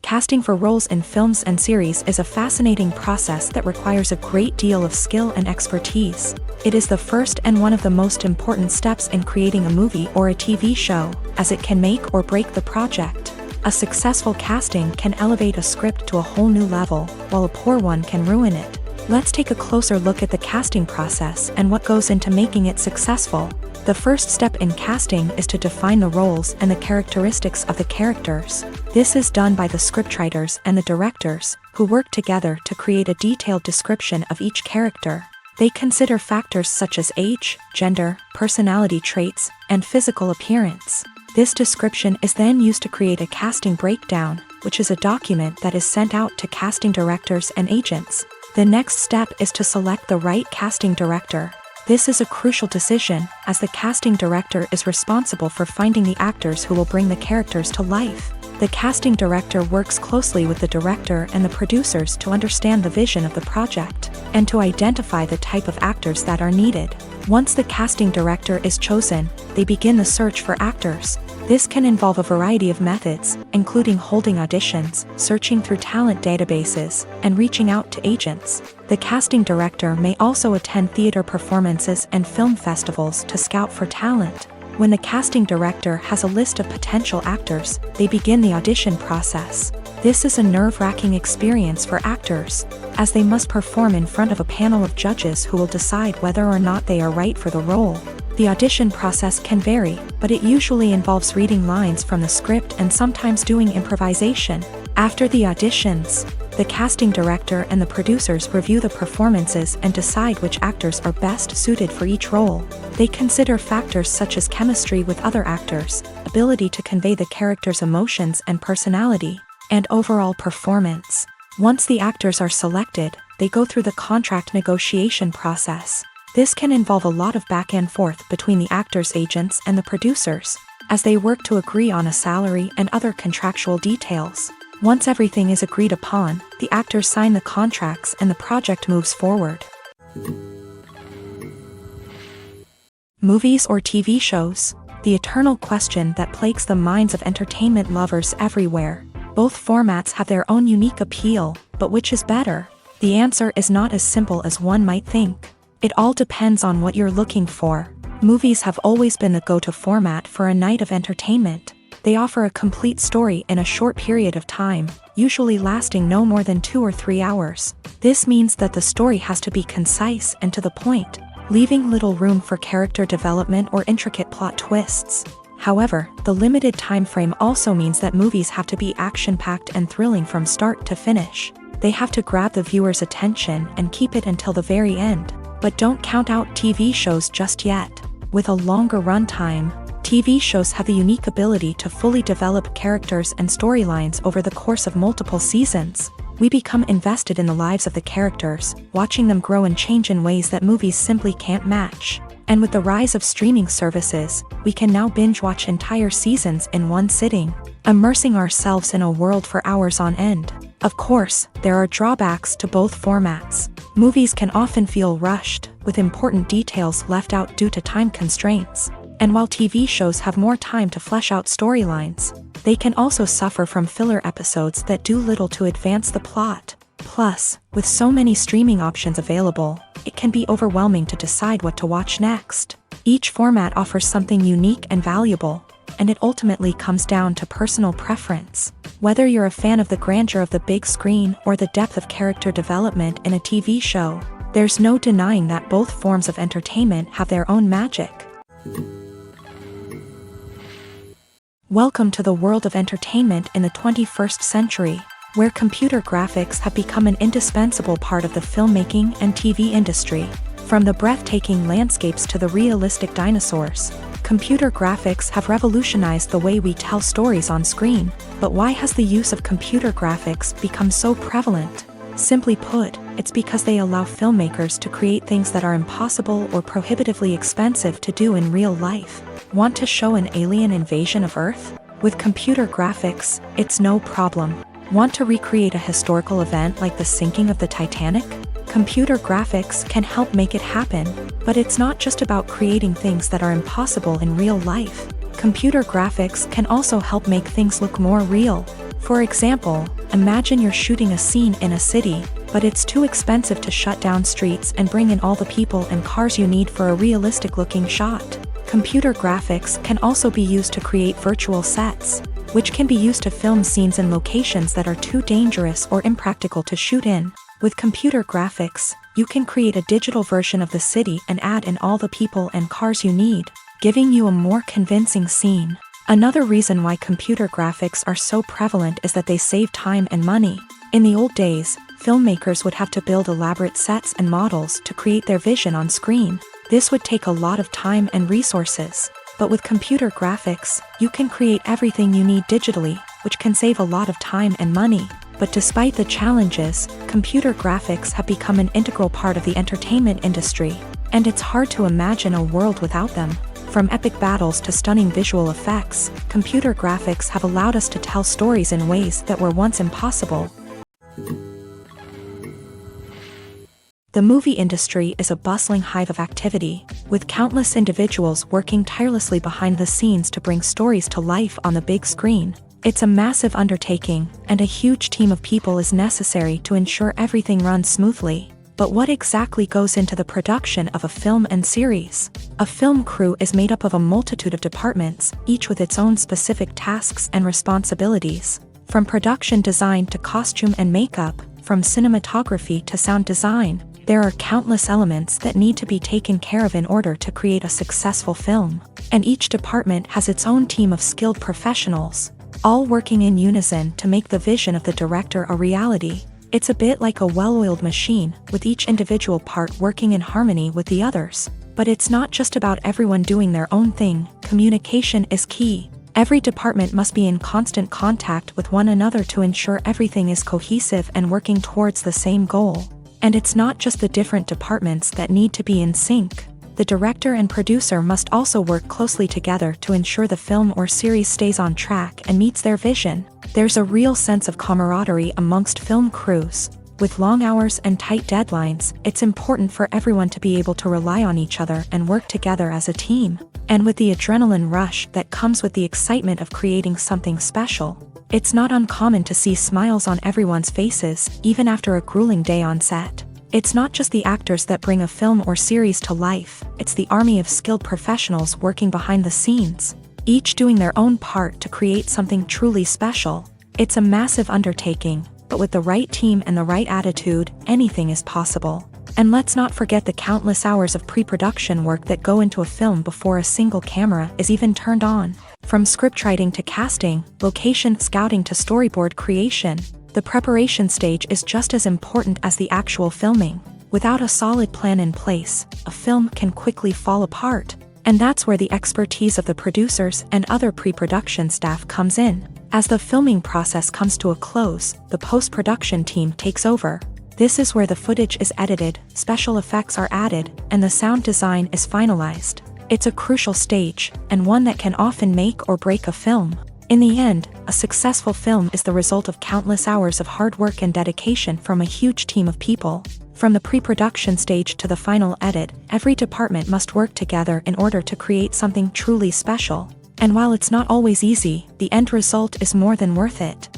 Casting for roles in films and series is a fascinating process that requires a great deal of skill and expertise. It is the first and one of the most important steps in creating a movie or a TV show, as it can make or break the project. A successful casting can elevate a script to a whole new level, while a poor one can ruin it. Let's take a closer look at the casting process and what goes into making it successful. The first step in casting is to define the roles and the characteristics of the characters. This is done by the scriptwriters and the directors, who work together to create a detailed description of each character. They consider factors such as age, gender, personality traits, and physical appearance. This description is then used to create a casting breakdown, which is a document that is sent out to casting directors and agents. The next step is to select the right casting director. This is a crucial decision, as the casting director is responsible for finding the actors who will bring the characters to life. The casting director works closely with the director and the producers to understand the vision of the project, and to identify the type of actors that are needed. Once the casting director is chosen, they begin the search for actors. This can involve a variety of methods, including holding auditions, searching through talent databases, and reaching out to agents. The casting director may also attend theater performances and film festivals to scout for talent. When the casting director has a list of potential actors, they begin the audition process. This is a nerve-wracking experience for actors, as they must perform in front of a panel of judges who will decide whether or not they are right for the role. The audition process can vary, but it usually involves reading lines from the script and sometimes doing improvisation. After the auditions, the casting director and the producers review the performances and decide which actors are best suited for each role. They consider factors such as chemistry with other actors, ability to convey the character's emotions and personality, and overall performance. Once the actors are selected, they go through the contract negotiation process. This can involve a lot of back and forth between the actors' agents and the producers, as they work to agree on a salary and other contractual details. Once everything is agreed upon, the actors sign the contracts and the project moves forward. Movies or TV shows? The eternal question that plagues the minds of entertainment lovers everywhere. Both formats have their own unique appeal, but which is better? The answer is not as simple as one might think. It all depends on what you're looking for. Movies have always been the go-to format for a night of entertainment. They offer a complete story in a short period of time, usually lasting no more than 2 or 3 hours. This means that the story has to be concise and to the point, leaving little room for character development or intricate plot twists. However, the limited time frame also means that movies have to be action-packed and thrilling from start to finish. They have to grab the viewer's attention and keep it until the very end. But don't count out TV shows just yet. With a longer runtime, TV shows have the unique ability to fully develop characters and storylines over the course of multiple seasons. We become invested in the lives of the characters, watching them grow and change in ways that movies simply can't match. And with the rise of streaming services, we can now binge-watch entire seasons in one sitting, immersing ourselves in a world for hours on end. Of course, there are drawbacks to both formats. Movies can often feel rushed, with important details left out due to time constraints. And while TV shows have more time to flesh out storylines, they can also suffer from filler episodes that do little to advance the plot. Plus, with so many streaming options available, it can be overwhelming to decide what to watch next. Each format offers something unique and valuable, and it ultimately comes down to personal preference. Whether you're a fan of the grandeur of the big screen or the depth of character development in a TV show, there's no denying that both forms of entertainment have their own magic. Welcome to the world of entertainment in the 21st century, where computer graphics have become an indispensable part of the filmmaking and TV industry. From the breathtaking landscapes to the realistic dinosaurs, computer graphics have revolutionized the way we tell stories on screen. But why has the use of computer graphics become so prevalent? Simply put, it's because they allow filmmakers to create things that are impossible or prohibitively expensive to do in real life. Want to show an alien invasion of Earth? With computer graphics, it's no problem. Want to recreate a historical event like the sinking of the Titanic? Computer graphics can help make it happen, but it's not just about creating things that are impossible in real life. Computer graphics can also help make things look more real. For example, imagine you're shooting a scene in a city, but it's too expensive to shut down streets and bring in all the people and cars you need for a realistic-looking shot. Computer graphics can also be used to create virtual sets, which can be used to film scenes in locations that are too dangerous or impractical to shoot in. With computer graphics, you can create a digital version of the city and add in all the people and cars you need, giving you a more convincing scene. Another reason why computer graphics are so prevalent is that they save time and money. In the old days, filmmakers would have to build elaborate sets and models to create their vision on screen. This would take a lot of time and resources. But with computer graphics, you can create everything you need digitally, which can save a lot of time and money. But despite the challenges, computer graphics have become an integral part of the entertainment industry, and it's hard to imagine a world without them. From epic battles to stunning visual effects, computer graphics have allowed us to tell stories in ways that were once impossible. The movie industry is a bustling hive of activity, with countless individuals working tirelessly behind the scenes to bring stories to life on the big screen. It's a massive undertaking, and a huge team of people is necessary to ensure everything runs smoothly. But what exactly goes into the production of a film and series? A film crew is made up of a multitude of departments, each with its own specific tasks and responsibilities. From production design to costume and makeup, from cinematography to sound design, there are countless elements that need to be taken care of in order to create a successful film. And each department has its own team of skilled professionals, all working in unison to make the vision of the director a reality. It's a bit like a well-oiled machine, with each individual part working in harmony with the others. But it's not just about everyone doing their own thing. Communication is key. Every department must be in constant contact with one another to ensure everything is cohesive and working towards the same goal. And it's not just the different departments that need to be in sync. The director and producer must also work closely together to ensure the film or series stays on track and meets their vision. There's a real sense of camaraderie amongst film crews. With long hours and tight deadlines, it's important for everyone to be able to rely on each other and work together as a team. And with the adrenaline rush that comes with the excitement of creating something special, it's not uncommon to see smiles on everyone's faces, even after a grueling day on set. It's not just the actors that bring a film or series to life, it's the army of skilled professionals working behind the scenes, each doing their own part to create something truly special. It's a massive undertaking, but with the right team and the right attitude, anything is possible. And let's not forget the countless hours of pre-production work that go into a film before a single camera is even turned on. From scriptwriting to casting, location scouting to storyboard creation, the preparation stage is just as important as the actual filming. Without a solid plan in place, a film can quickly fall apart. And that's where the expertise of the producers and other pre-production staff comes in. As the filming process comes to a close, the post-production team takes over. This is where the footage is edited, special effects are added, and the sound design is finalized. It's a crucial stage, and one that can often make or break a film. In the end, a successful film is the result of countless hours of hard work and dedication from a huge team of people. From the pre-production stage to the final edit, every department must work together in order to create something truly special. And while it's not always easy, the end result is more than worth it.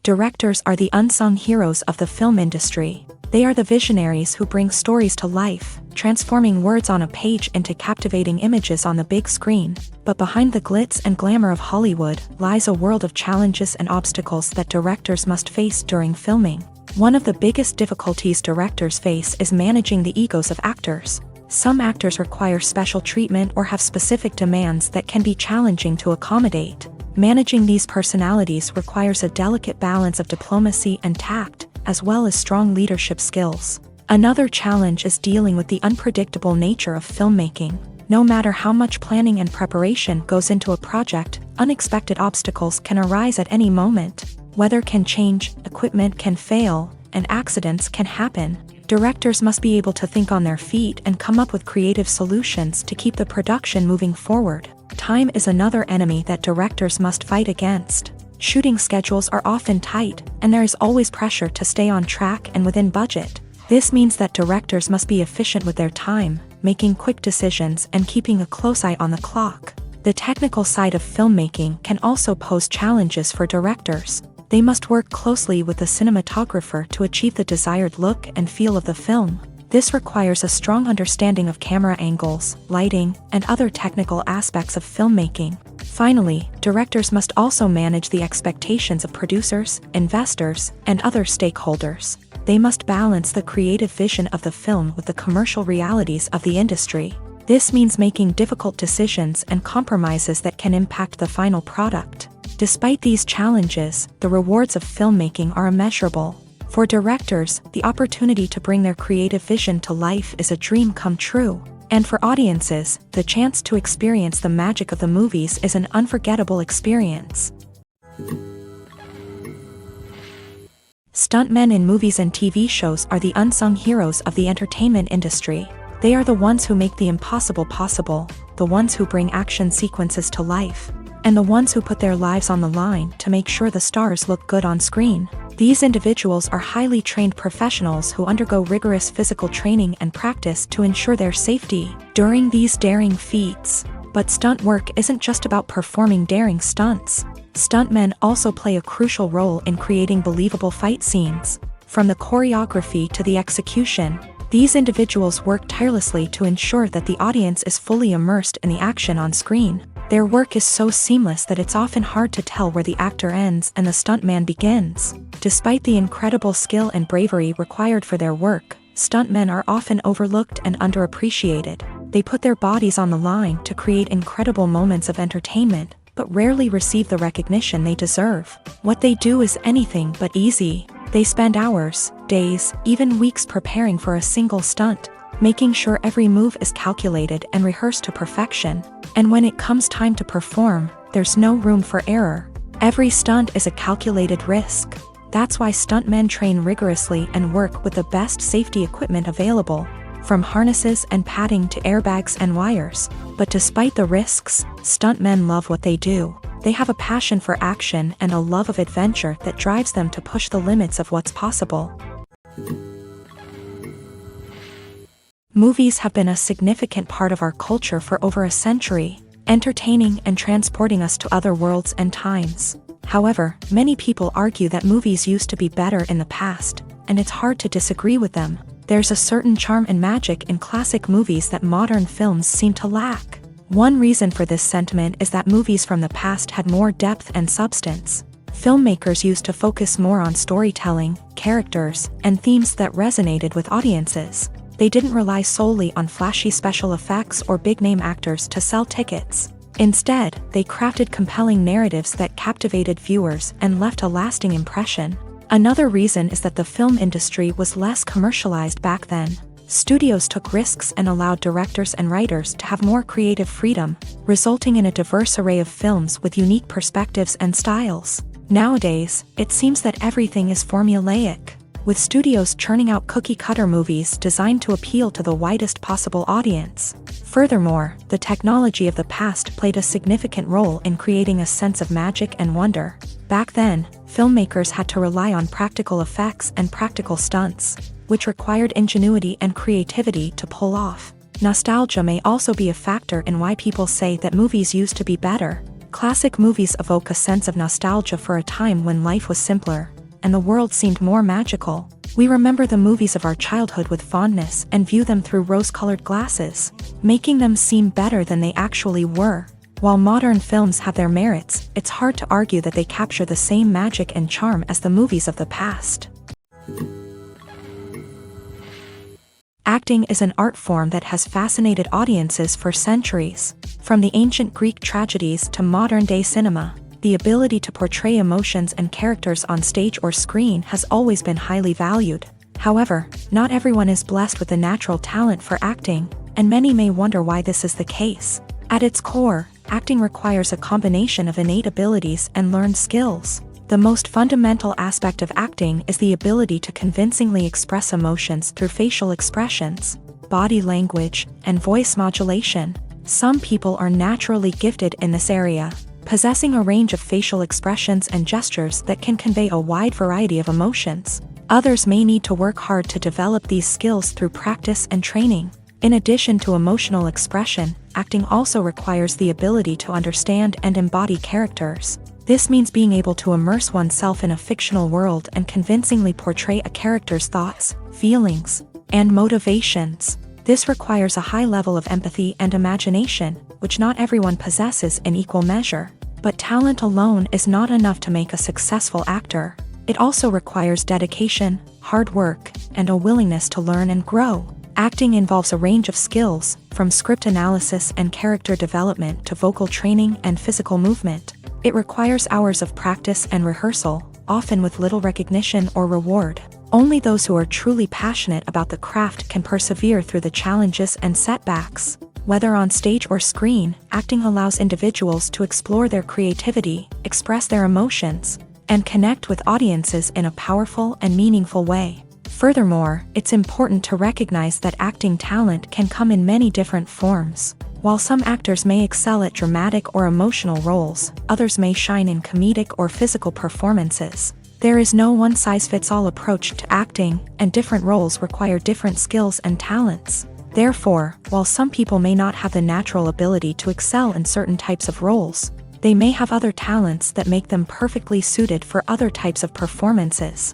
Directors are the unsung heroes of the film industry. They are the visionaries who bring stories to life, transforming words on a page into captivating images on the big screen. But behind the glitz and glamour of Hollywood lies a world of challenges and obstacles that directors must face during filming. One of the biggest difficulties directors face is managing the egos of actors. Some actors require special treatment or have specific demands that can be challenging to accommodate. Managing these personalities requires a delicate balance of diplomacy and tact, as well as strong leadership skills. Another challenge is dealing with the unpredictable nature of filmmaking. No matter how much planning and preparation goes into a project, unexpected obstacles can arise at any moment. Weather can change, equipment can fail, and accidents can happen. Directors must be able to think on their feet and come up with creative solutions to keep the production moving forward. Time is another enemy that directors must fight against. Shooting schedules are often tight, and there is always pressure to stay on track and within budget. This means that directors must be efficient with their time, making quick decisions and keeping a close eye on the clock. The technical side of filmmaking can also pose challenges for directors. They must work closely with the cinematographer to achieve the desired look and feel of the film. This requires a strong understanding of camera angles, lighting, and other technical aspects of filmmaking. Finally, directors must also manage the expectations of producers, investors, and other stakeholders. They must balance the creative vision of the film with the commercial realities of the industry. This means making difficult decisions and compromises that can impact the final product. Despite these challenges, the rewards of filmmaking are immeasurable. For directors, the opportunity to bring their creative vision to life is a dream come true. And for audiences, the chance to experience the magic of the movies is an unforgettable experience. Stuntmen in movies and TV shows are the unsung heroes of the entertainment industry. They are the ones who make the impossible possible, the ones who bring action sequences to life, and the ones who put their lives on the line to make sure the stars look good on screen. These individuals are highly trained professionals who undergo rigorous physical training and practice to ensure their safety during these daring feats. But stunt work isn't just about performing daring stunts. Stuntmen also play a crucial role in creating believable fight scenes. From the choreography to the execution, these individuals work tirelessly to ensure that the audience is fully immersed in the action on screen. Their work is so seamless that it's often hard to tell where the actor ends and the stuntman begins. Despite the incredible skill and bravery required for their work, stuntmen are often overlooked and underappreciated. They put their bodies on the line to create incredible moments of entertainment, but rarely receive the recognition they deserve. What they do is anything but easy. They spend hours, days, even weeks preparing for a single stunt, making sure every move is calculated and rehearsed to perfection. And when it comes time to perform, there's no room for error. Every stunt is a calculated risk. That's why stuntmen train rigorously and work with the best safety equipment available, from harnesses and padding to airbags and wires. But despite the risks, stuntmen love what they do. They have a passion for action and a love of adventure that drives them to push the limits of what's possible. Movies have been a significant part of our culture for over a century, entertaining and transporting us to other worlds and times. However, many people argue that movies used to be better in the past, and it's hard to disagree with them. There's a certain charm and magic in classic movies that modern films seem to lack. One reason for this sentiment is that movies from the past had more depth and substance. Filmmakers used to focus more on storytelling, characters, and themes that resonated with audiences. They didn't rely solely on flashy special effects or big-name actors to sell tickets. Instead, they crafted compelling narratives that captivated viewers and left a lasting impression. Another reason is that the film industry was less commercialized back then. Studios took risks and allowed directors and writers to have more creative freedom, resulting in a diverse array of films with unique perspectives and styles. Nowadays, it seems that everything is formulaic, with studios churning out cookie-cutter movies designed to appeal to the widest possible audience. Furthermore, the technology of the past played a significant role in creating a sense of magic and wonder. Back then, filmmakers had to rely on practical effects and practical stunts, which required ingenuity and creativity to pull off. Nostalgia may also be a factor in why people say that movies used to be better. Classic movies evoke a sense of nostalgia for a time when life was simpler, and the world seemed more magical. We remember the movies of our childhood with fondness and view them through rose-colored glasses, making them seem better than they actually were. While modern films have their merits, it's hard to argue that they capture the same magic and charm as the movies of the past. Acting is an art form that has fascinated audiences for centuries. From the ancient Greek tragedies to modern-day cinema, the ability to portray emotions and characters on stage or screen has always been highly valued. However, not everyone is blessed with the natural talent for acting, and many may wonder why this is the case. At its core, acting requires a combination of innate abilities and learned skills. The most fundamental aspect of acting is the ability to convincingly express emotions through facial expressions, body language, and voice modulation. Some people are naturally gifted in this area, possessing a range of facial expressions and gestures that can convey a wide variety of emotions. Others may need to work hard to develop these skills through practice and training. In addition to emotional expression, acting also requires the ability to understand and embody characters. This means being able to immerse oneself in a fictional world and convincingly portray a character's thoughts, feelings, and motivations. This requires a high level of empathy and imagination, which not everyone possesses in equal measure. But talent alone is not enough to make a successful actor. It also requires dedication, hard work, and a willingness to learn and grow. Acting involves a range of skills, from script analysis and character development to vocal training and physical movement. It requires hours of practice and rehearsal, often with little recognition or reward. Only those who are truly passionate about the craft can persevere through the challenges and setbacks. Whether on stage or screen, acting allows individuals to explore their creativity, express their emotions, and connect with audiences in a powerful and meaningful way. Furthermore, it's important to recognize that acting talent can come in many different forms. While some actors may excel at dramatic or emotional roles, others may shine in comedic or physical performances. There is no one-size-fits-all approach to acting, and different roles require different skills and talents. Therefore, while some people may not have the natural ability to excel in certain types of roles, they may have other talents that make them perfectly suited for other types of performances.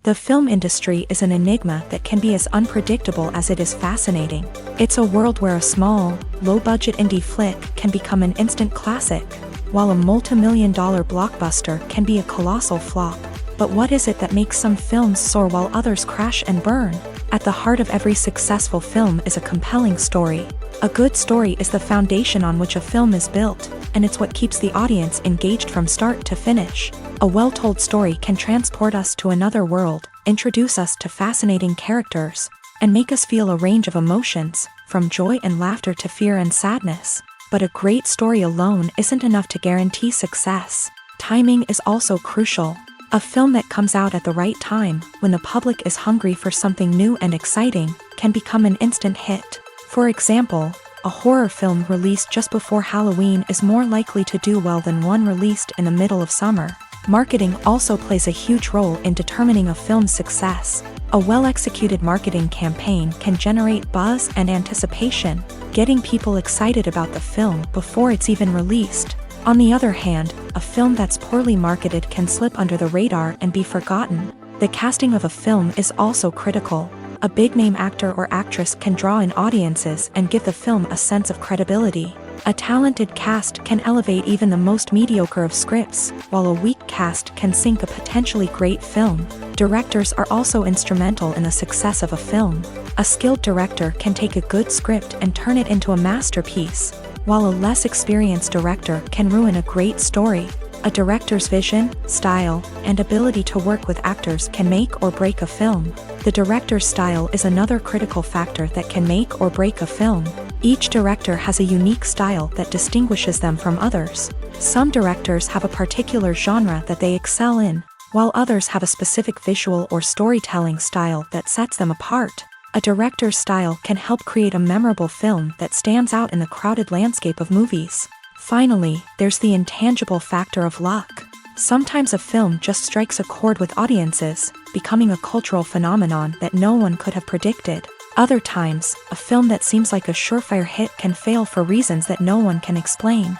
The film industry is an enigma that can be as unpredictable as it is fascinating. It's a world where a small, low-budget indie flick can become an instant classic, while a multi-million-dollar blockbuster can be a colossal flop. But what is it that makes some films soar while others crash and burn? At the heart of every successful film is a compelling story. A good story is the foundation on which a film is built, and it's what keeps the audience engaged from start to finish. A well-told story can transport us to another world, introduce us to fascinating characters, and make us feel a range of emotions, from joy and laughter to fear and sadness. But a great story alone isn't enough to guarantee success. Timing is also crucial. A film that comes out at the right time, when the public is hungry for something new and exciting, can become an instant hit. For example, a horror film released just before Halloween is more likely to do well than one released in the middle of summer. Marketing also plays a huge role in determining a film's success. A well-executed marketing campaign can generate buzz and anticipation, getting people excited about the film before it's even released. On the other hand, a film that's poorly marketed can slip under the radar and be forgotten. The casting of a film is also critical. A big-name actor or actress can draw in audiences and give the film a sense of credibility. A talented cast can elevate even the most mediocre of scripts, while a weak cast can sink a potentially great film. Directors are also instrumental in the success of a film. A skilled director can take a good script and turn it into a masterpiece, while a less experienced director can ruin a great story. A director's vision, style, and ability to work with actors can make or break a film. The director's style is another critical factor that can make or break a film. Each director has a unique style that distinguishes them from others. Some directors have a particular genre that they excel in, while others have a specific visual or storytelling style that sets them apart. A director's style can help create a memorable film that stands out in the crowded landscape of movies. Finally, there's the intangible factor of luck. Sometimes a film just strikes a chord with audiences, becoming a cultural phenomenon that no one could have predicted. Other times, a film that seems like a surefire hit can fail for reasons that no one can explain.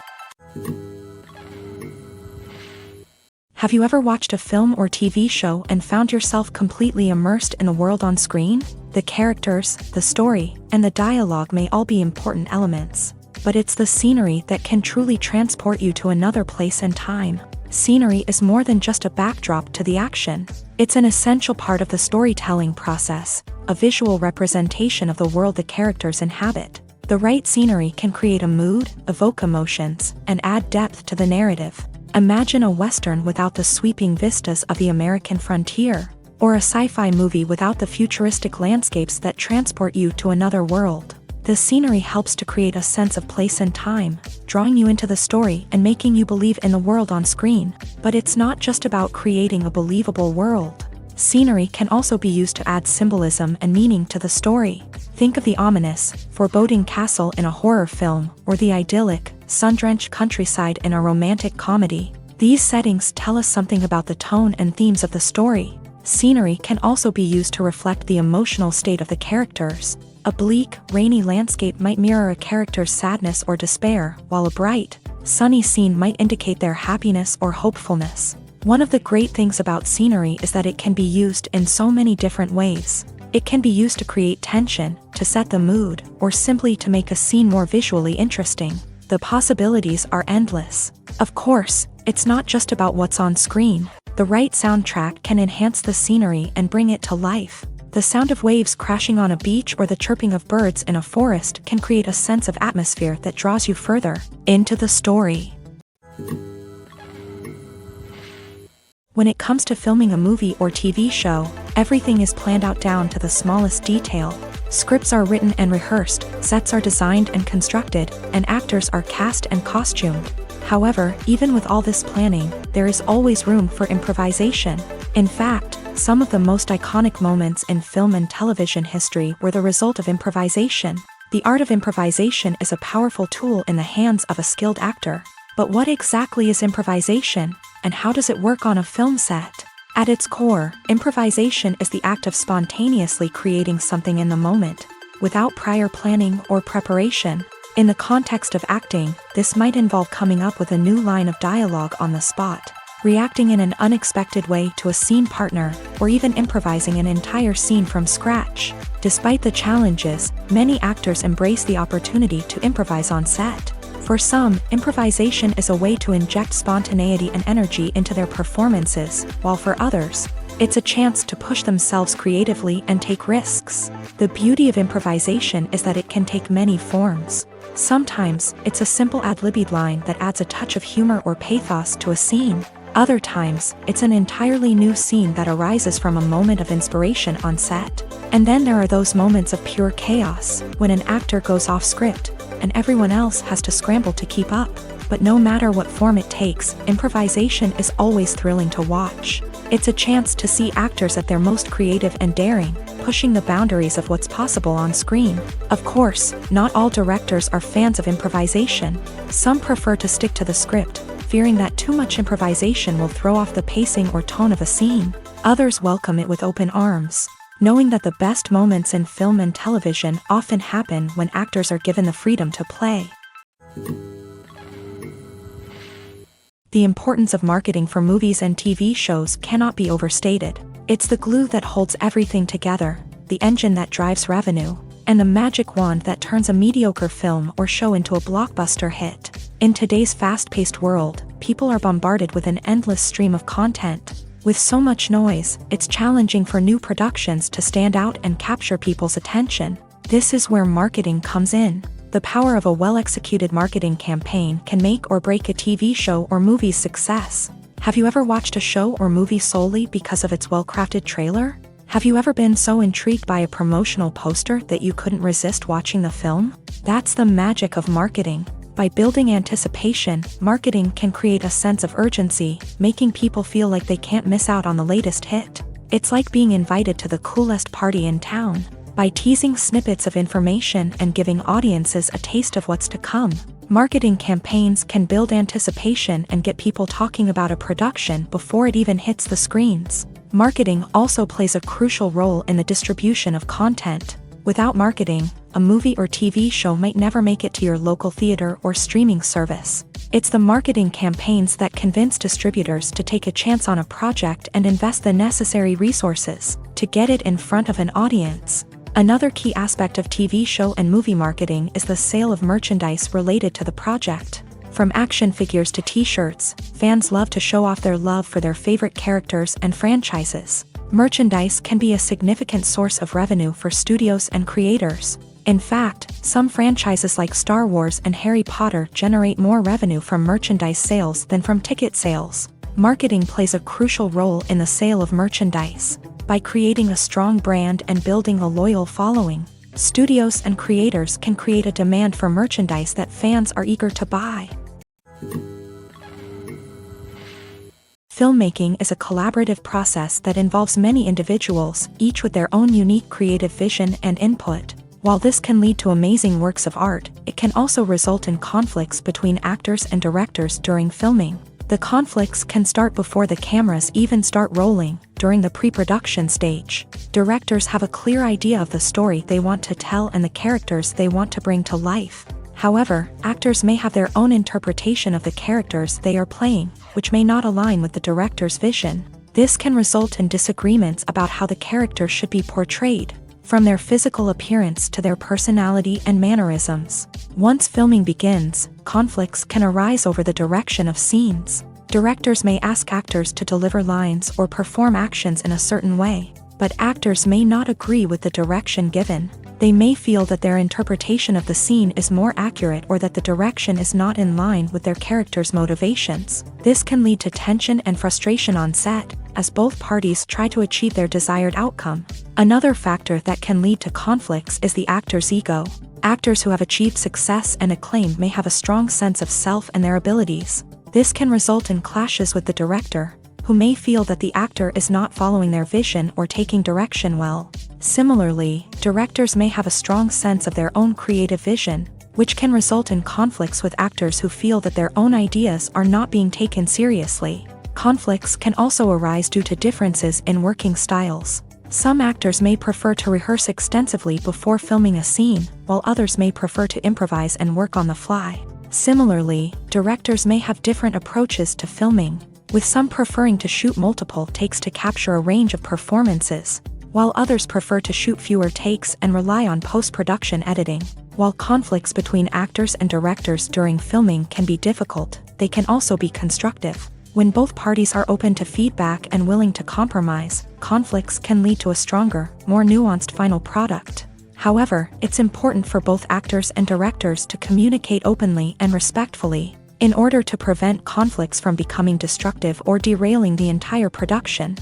Have you ever watched a film or TV show and found yourself completely immersed in the world on screen? The characters, the story, and the dialogue may all be important elements, but it's the scenery that can truly transport you to another place and time. Scenery is more than just a backdrop to the action. It's an essential part of the storytelling process, a visual representation of the world the characters inhabit. The right scenery can create a mood, evoke emotions, and add depth to the narrative. Imagine a Western without the sweeping vistas of the American frontier, or a sci-fi movie without the futuristic landscapes that transport you to another world. The scenery helps to create a sense of place and time, drawing you into the story and making you believe in the world on screen. But it's not just about creating a believable world. Scenery can also be used to add symbolism and meaning to the story. Think of the ominous, foreboding castle in a horror film, or the idyllic, sun-drenched countryside in a romantic comedy. These settings tell us something about the tone and themes of the story. Scenery can also be used to reflect the emotional state of the characters. A bleak, rainy landscape might mirror a character's sadness or despair, while a bright, sunny scene might indicate their happiness or hopefulness. One of the great things about scenery is that it can be used in so many different ways. It can be used to create tension, to set the mood, or simply to make a scene more visually interesting. The possibilities are endless. Of course, it's not just about what's on screen. The right soundtrack can enhance the scenery and bring it to life. The sound of waves crashing on a beach or the chirping of birds in a forest can create a sense of atmosphere that draws you further into the story. When it comes to filming a movie or TV show, everything is planned out down to the smallest detail. Scripts are written and rehearsed, sets are designed and constructed, and actors are cast and costumed. However, even with all this planning, there is always room for improvisation. In fact, some of the most iconic moments in film and television history were the result of improvisation. The art of improvisation is a powerful tool in the hands of a skilled actor. But what exactly is improvisation, and how does it work on a film set? At its core, improvisation is the act of spontaneously creating something in the moment, without prior planning or preparation. In the context of acting, this might involve coming up with a new line of dialogue on the spot, reacting in an unexpected way to a scene partner, or even improvising an entire scene from scratch. Despite the challenges, many actors embrace the opportunity to improvise on set. For some, improvisation is a way to inject spontaneity and energy into their performances, while for others, it's a chance to push themselves creatively and take risks. The beauty of improvisation is that it can take many forms. Sometimes, it's a simple ad-libbed line that adds a touch of humor or pathos to a scene. Other times, it's an entirely new scene that arises from a moment of inspiration on set. And then there are those moments of pure chaos, when an actor goes off script, and everyone else has to scramble to keep up. But no matter what form it takes, improvisation is always thrilling to watch. It's a chance to see actors at their most creative and daring, pushing the boundaries of what's possible on screen. Of course, not all directors are fans of improvisation. Some prefer to stick to the script, fearing that too much improvisation will throw off the pacing or tone of a scene. Others welcome it with open arms, knowing that the best moments in film and television often happen when actors are given the freedom to play. The importance of marketing for movies and TV shows cannot be overstated. It's the glue that holds everything together, the engine that drives revenue, and the magic wand that turns a mediocre film or show into a blockbuster hit. In today's fast-paced world, people are bombarded with an endless stream of content. With so much noise, it's challenging for new productions to stand out and capture people's attention. This is where marketing comes in. The power of a well-executed marketing campaign can make or break a TV show or movie's success. Have you ever watched a show or movie solely because of its well-crafted trailer? Have you ever been so intrigued by a promotional poster that you couldn't resist watching the film? That's the magic of marketing. By building anticipation, marketing can create a sense of urgency, making people feel like they can't miss out on the latest hit. It's like being invited to the coolest party in town. By teasing snippets of information and giving audiences a taste of what's to come, marketing campaigns can build anticipation and get people talking about a production before it even hits the screens. Marketing also plays a crucial role in the distribution of content. Without marketing, a movie or TV show might never make it to your local theater or streaming service. It's the marketing campaigns that convince distributors to take a chance on a project and invest the necessary resources to get it in front of an audience. Another key aspect of TV show and movie marketing is the sale of merchandise related to the project. From action figures to t-shirts, fans love to show off their love for their favorite characters and franchises. Merchandise can be a significant source of revenue for studios and creators. In fact, some franchises like Star Wars and Harry Potter generate more revenue from merchandise sales than from ticket sales. Marketing plays a crucial role in the sale of merchandise. By creating a strong brand and building a loyal following, Studios and creators can create a demand for merchandise that fans are eager to buy. Filmmaking is a collaborative process that involves many individuals, each with their own unique creative vision and input. While this can lead to amazing works of art, it can also result in conflicts between actors and directors during filming. The conflicts can start before the cameras even start rolling, during the pre-production stage. Directors have a clear idea of the story they want to tell and the characters they want to bring to life. However, actors may have their own interpretation of the characters they are playing, which may not align with the director's vision. This can result in disagreements about how the character should be portrayed, from their physical appearance to their personality and mannerisms. Once filming begins, conflicts can arise over the direction of scenes. Directors may ask actors to deliver lines or perform actions in a certain way, but actors may not agree with the direction given. They may feel that their interpretation of the scene is more accurate or that the direction is not in line with their character's motivations. This can lead to tension and frustration on set, as both parties try to achieve their desired outcome. Another factor that can lead to conflicts is the actor's ego. Actors who have achieved success and acclaim may have a strong sense of self and their abilities. This can result in clashes with the director, who may feel that the actor is not following their vision or taking direction well. Similarly, directors may have a strong sense of their own creative vision, which can result in conflicts with actors who feel that their own ideas are not being taken seriously. Conflicts can also arise due to differences in working styles. Some actors may prefer to rehearse extensively before filming a scene, while others may prefer to improvise and work on the fly. Similarly, directors may have different approaches to filming, with some preferring to shoot multiple takes to capture a range of performances, while others prefer to shoot fewer takes and rely on post-production editing. While conflicts between actors and directors during filming can be difficult, they can also be constructive. When both parties are open to feedback and willing to compromise, conflicts can lead to a stronger, more nuanced final product. However, it's important for both actors and directors to communicate openly and respectfully, in order to prevent conflicts from becoming destructive or derailing the entire production.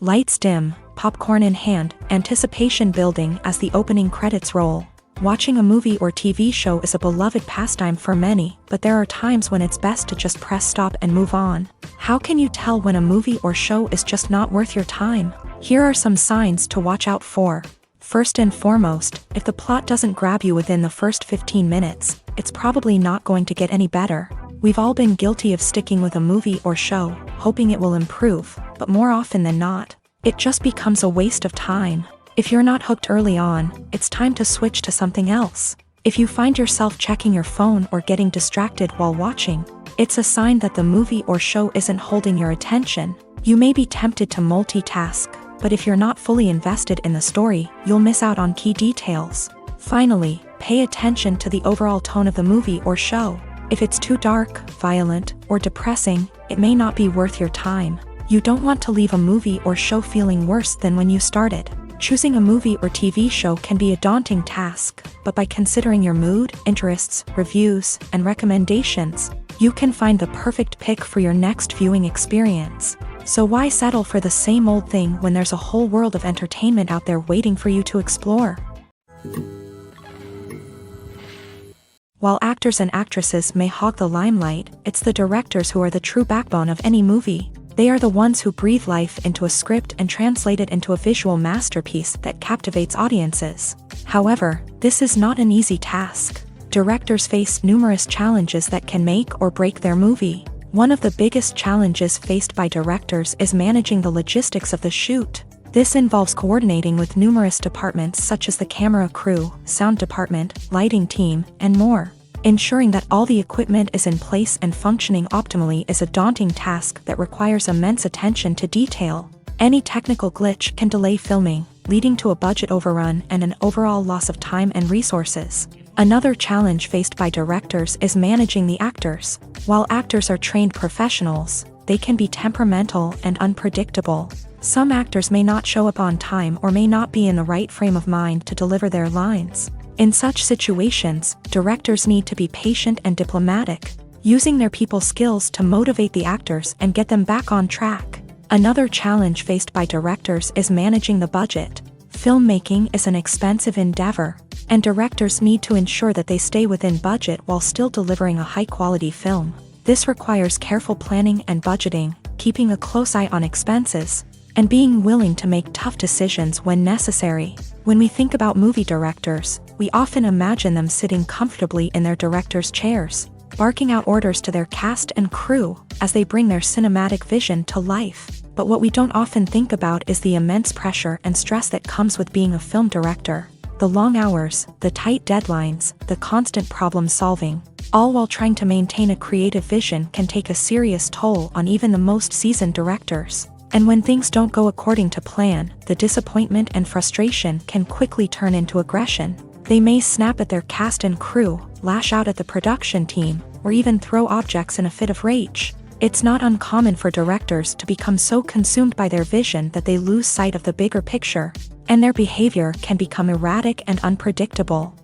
Lights dim, popcorn in hand, anticipation building as the opening credits roll. Watching a movie or TV show is a beloved pastime for many, but there are times when it's best to just press stop and move on. How can you tell when a movie or show is just not worth your time? Here are some signs to watch out for. First and foremost, if the plot doesn't grab you within the first 15 minutes, it's probably not going to get any better. We've all been guilty of sticking with a movie or show, hoping it will improve, but more often than not, it just becomes a waste of time. If you're not hooked early on, it's time to switch to something else. If you find yourself checking your phone or getting distracted while watching, it's a sign that the movie or show isn't holding your attention. You may be tempted to multitask, but if you're not fully invested in the story, you'll miss out on key details. Finally, pay attention to the overall tone of the movie or show. If it's too dark, violent, or depressing, it may not be worth your time. You don't want to leave a movie or show feeling worse than when you started. Choosing a movie or TV show can be a daunting task, but by considering your mood, interests, reviews, and recommendations, you can find the perfect pick for your next viewing experience. So why settle for the same old thing when there's a whole world of entertainment out there waiting for you to explore? While actors and actresses may hog the limelight, it's the directors who are the true backbone of any movie. They are the ones who breathe life into a script and translate it into a visual masterpiece that captivates audiences. However, this is not an easy task. Directors face numerous challenges that can make or break their movie. One of the biggest challenges faced by directors is managing the logistics of the shoot. This involves coordinating with numerous departments such as the camera crew, sound department, lighting team, and more. Ensuring that all the equipment is in place and functioning optimally is a daunting task that requires immense attention to detail. Any technical glitch can delay filming, leading to a budget overrun and an overall loss of time and resources. Another challenge faced by directors is managing the actors. While actors are trained professionals, they can be temperamental and unpredictable. Some actors may not show up on time or may not be in the right frame of mind to deliver their lines. In such situations, directors need to be patient and diplomatic, using their people skills to motivate the actors and get them back on track. Another challenge faced by directors is managing the budget. Filmmaking is an expensive endeavor, and directors need to ensure that they stay within budget while still delivering a high-quality film. This requires careful planning and budgeting, keeping a close eye on expenses, and being willing to make tough decisions when necessary. When we think about movie directors, we often imagine them sitting comfortably in their director's chairs, barking out orders to their cast and crew as they bring their cinematic vision to life. But what we don't often think about is the immense pressure and stress that comes with being a film director. The long hours, the tight deadlines, the constant problem solving, all while trying to maintain a creative vision can take a serious toll on even the most seasoned directors. And when things don't go according to plan, the disappointment and frustration can quickly turn into aggression. They may snap at their cast and crew, lash out at the production team, or even throw objects in a fit of rage. It's not uncommon for directors to become so consumed by their vision that they lose sight of the bigger picture, and their behavior can become erratic and unpredictable.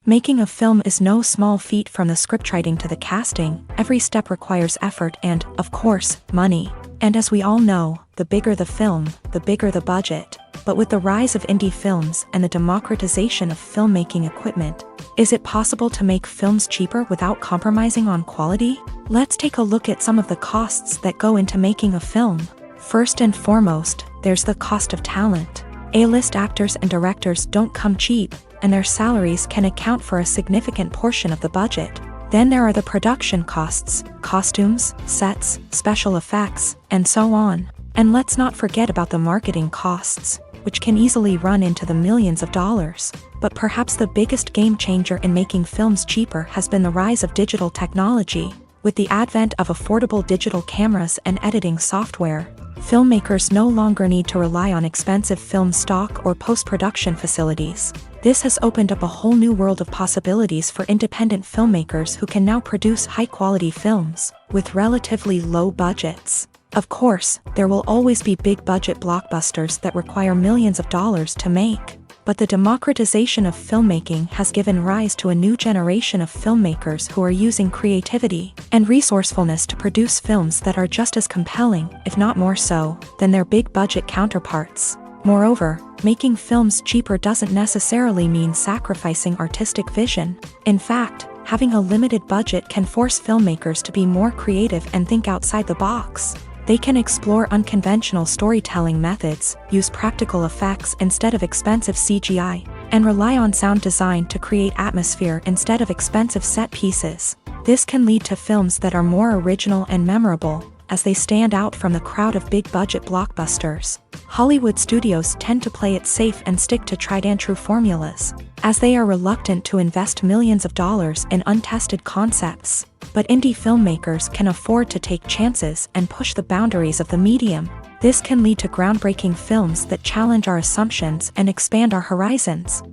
Making a film is no small feat. From the scriptwriting to the casting, every step requires effort and, of course, money. And as we all know, the bigger the film, the bigger the budget. But with the rise of indie films and the democratization of filmmaking equipment, is it possible to make films cheaper without compromising on quality? Let's take a look at some of the costs that go into making a film. First and foremost, there's the cost of talent. A-list actors and directors don't come cheap, and their salaries can account for a significant portion of the budget. Then there are the production costs, costumes, sets, special effects, and so on. And let's not forget about the marketing costs, which can easily run into the millions of dollars. But perhaps the biggest game changer in making films cheaper has been the rise of digital technology. With the advent of affordable digital cameras and editing software, filmmakers no longer need to rely on expensive film stock or post-production facilities. This has opened up a whole new world of possibilities for independent filmmakers who can now produce high-quality films with relatively low budgets. Of course, there will always be big-budget blockbusters that require millions of dollars to make. But the democratization of filmmaking has given rise to a new generation of filmmakers who are using creativity and resourcefulness to produce films that are just as compelling, if not more so, than their big-budget counterparts. Moreover, making films cheaper doesn't necessarily mean sacrificing artistic vision. In fact, having a limited budget can force filmmakers to be more creative and think outside the box. They can explore unconventional storytelling methods, use practical effects instead of expensive CGI, and rely on sound design to create atmosphere instead of expensive set pieces. This can lead to films that are more original and memorable, as they stand out from the crowd of big-budget blockbusters. Hollywood studios tend to play it safe and stick to tried-and-true formulas, as they are reluctant to invest millions of dollars in untested concepts. But indie filmmakers can afford to take chances and push the boundaries of the medium. This can lead to groundbreaking films that challenge our assumptions and expand our horizons.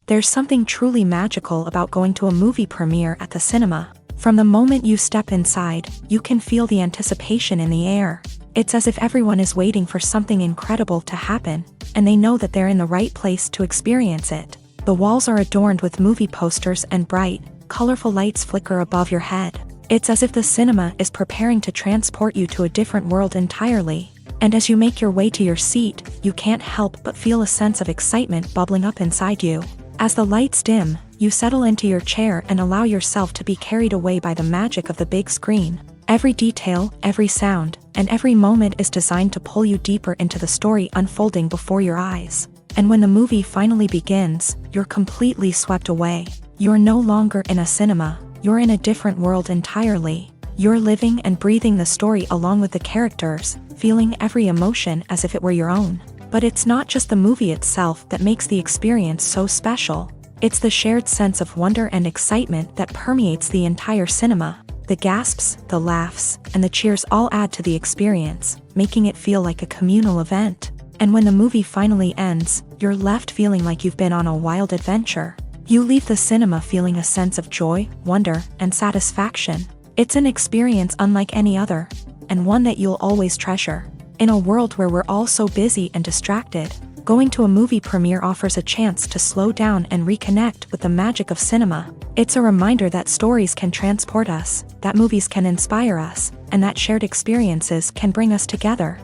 There's something truly magical about going to a movie premiere at the cinema. From the moment you step inside, you can feel the anticipation in the air. It's as if everyone is waiting for something incredible to happen, and they know that they're in the right place to experience it. The walls are adorned with movie posters and bright, colorful lights flicker above your head. It's as if the cinema is preparing to transport you to a different world entirely. And as you make your way to your seat, you can't help but feel a sense of excitement bubbling up inside you. As the lights dim, you settle into your chair and allow yourself to be carried away by the magic of the big screen. Every detail, every sound, and every moment is designed to pull you deeper into the story unfolding before your eyes. And when the movie finally begins, you're completely swept away. You're no longer in a cinema, you're in a different world entirely. You're living and breathing the story along with the characters, feeling every emotion as if it were your own. But it's not just the movie itself that makes the experience so special. It's the shared sense of wonder and excitement that permeates the entire cinema. The gasps, the laughs, and the cheers all add to the experience, making it feel like a communal event. And when the movie finally ends, you're left feeling like you've been on a wild adventure. You leave the cinema feeling a sense of joy, wonder, and satisfaction. It's an experience unlike any other, and one that you'll always treasure. In a world where we're all so busy and distracted, Going to a movie premiere offers a chance to slow down and reconnect with the magic of cinema. It's a reminder that stories can transport us, that movies can inspire us, and that shared experiences can bring us together.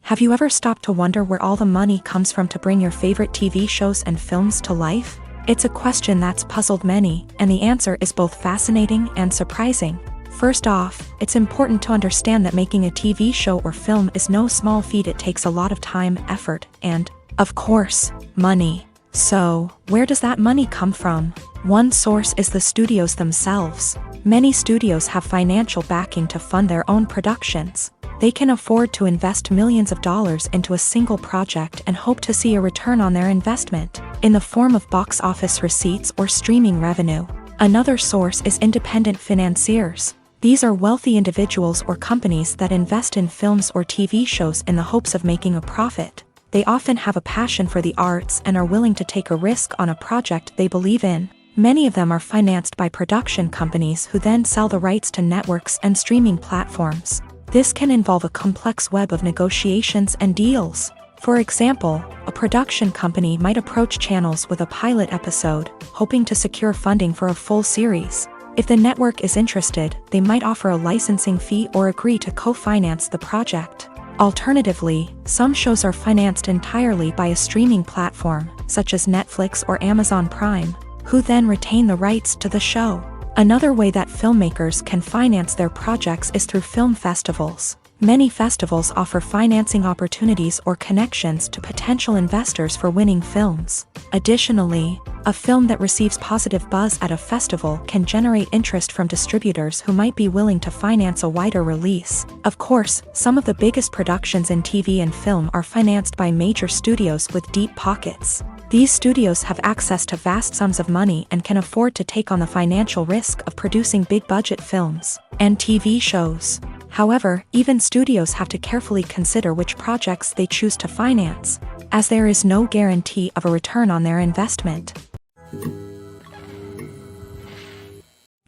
Have you ever stopped to wonder where all the money comes from to bring your favorite TV shows and films to life? It's a question that's puzzled many, and the answer is both fascinating and surprising. First off, it's important to understand that making a TV show or film is no small feat. It takes a lot of time, effort, and, of course, money. So, where does that money come from? One source is the studios themselves. Many studios have financial backing to fund their own productions. They can afford to invest millions of dollars into a single project and hope to see a return on their investment, in the form of box office receipts or streaming revenue. Another source is independent financiers. These are wealthy individuals or companies that invest in films or TV shows in the hopes of making a profit. They often have a passion for the arts and are willing to take a risk on a project they believe in. Many of them are financed by production companies who then sell the rights to networks and streaming platforms. This can involve a complex web of negotiations and deals. For example, a production company might approach channels with a pilot episode, hoping to secure funding for a full series. If the network is interested, they might offer a licensing fee or agree to co-finance the project. Alternatively, some shows are financed entirely by a streaming platform, such as Netflix or Amazon Prime, who then retain the rights to the show. Another way that filmmakers can finance their projects is through film festivals. Many festivals offer financing opportunities or connections to potential investors for winning films. Additionally, a film that receives positive buzz at a festival can generate interest from distributors who might be willing to finance a wider release. Of course, some of the biggest productions in TV and film are financed by major studios with deep pockets. These studios have access to vast sums of money and can afford to take on the financial risk of producing big-budget films and TV shows. However, even studios have to carefully consider which projects they choose to finance, as there is no guarantee of a return on their investment.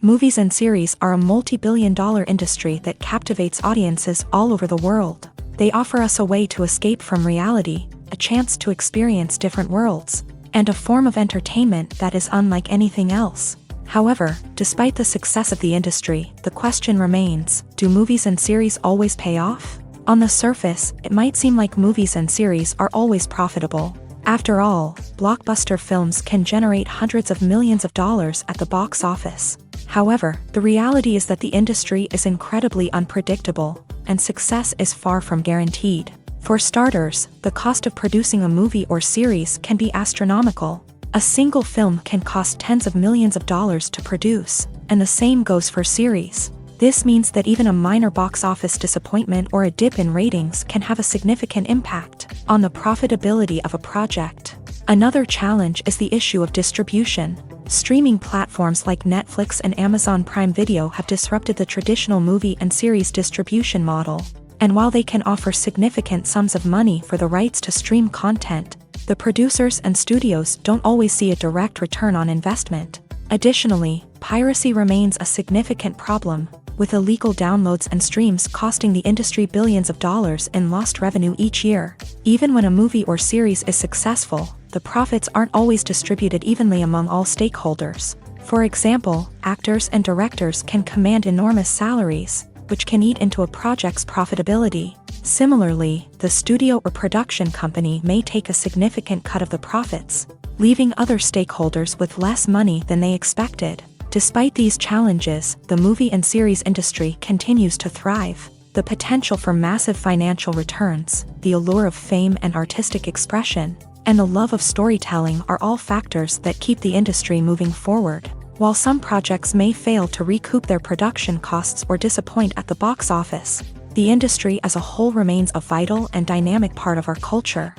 Movies and series are a multi-billion-dollar industry that captivates audiences all over the world. They offer us a way to escape from reality, a chance to experience different worlds, and a form of entertainment that is unlike anything else. However, despite the success of the industry, the question remains, do movies and series always pay off? On the surface, it might seem like movies and series are always profitable. After all, blockbuster films can generate hundreds of millions of dollars at the box office. However, the reality is that the industry is incredibly unpredictable, and success is far from guaranteed. For starters, the cost of producing a movie or series can be astronomical. A single film can cost tens of millions of dollars to produce, and the same goes for series. This means that even a minor box office disappointment or a dip in ratings can have a significant impact on the profitability of a project. Another challenge is the issue of distribution. Streaming platforms like Netflix and Amazon Prime Video have disrupted the traditional movie and series distribution model. And while they can offer significant sums of money for the rights to stream content, the producers and studios don't always see a direct return on investment. Additionally, piracy remains a significant problem, with illegal downloads and streams costing the industry billions of dollars in lost revenue each year. Even when a movie or series is successful, the profits aren't always distributed evenly among all stakeholders. For example, actors and directors can command enormous salaries, which can eat into a project's profitability. Similarly, the studio or production company may take a significant cut of the profits, leaving other stakeholders with less money than they expected. Despite these challenges, the movie and series industry continues to thrive. The potential for massive financial returns, the allure of fame and artistic expression, and the love of storytelling are all factors that keep the industry moving forward. While some projects may fail to recoup their production costs or disappoint at the box office, the industry as a whole remains a vital and dynamic part of our culture.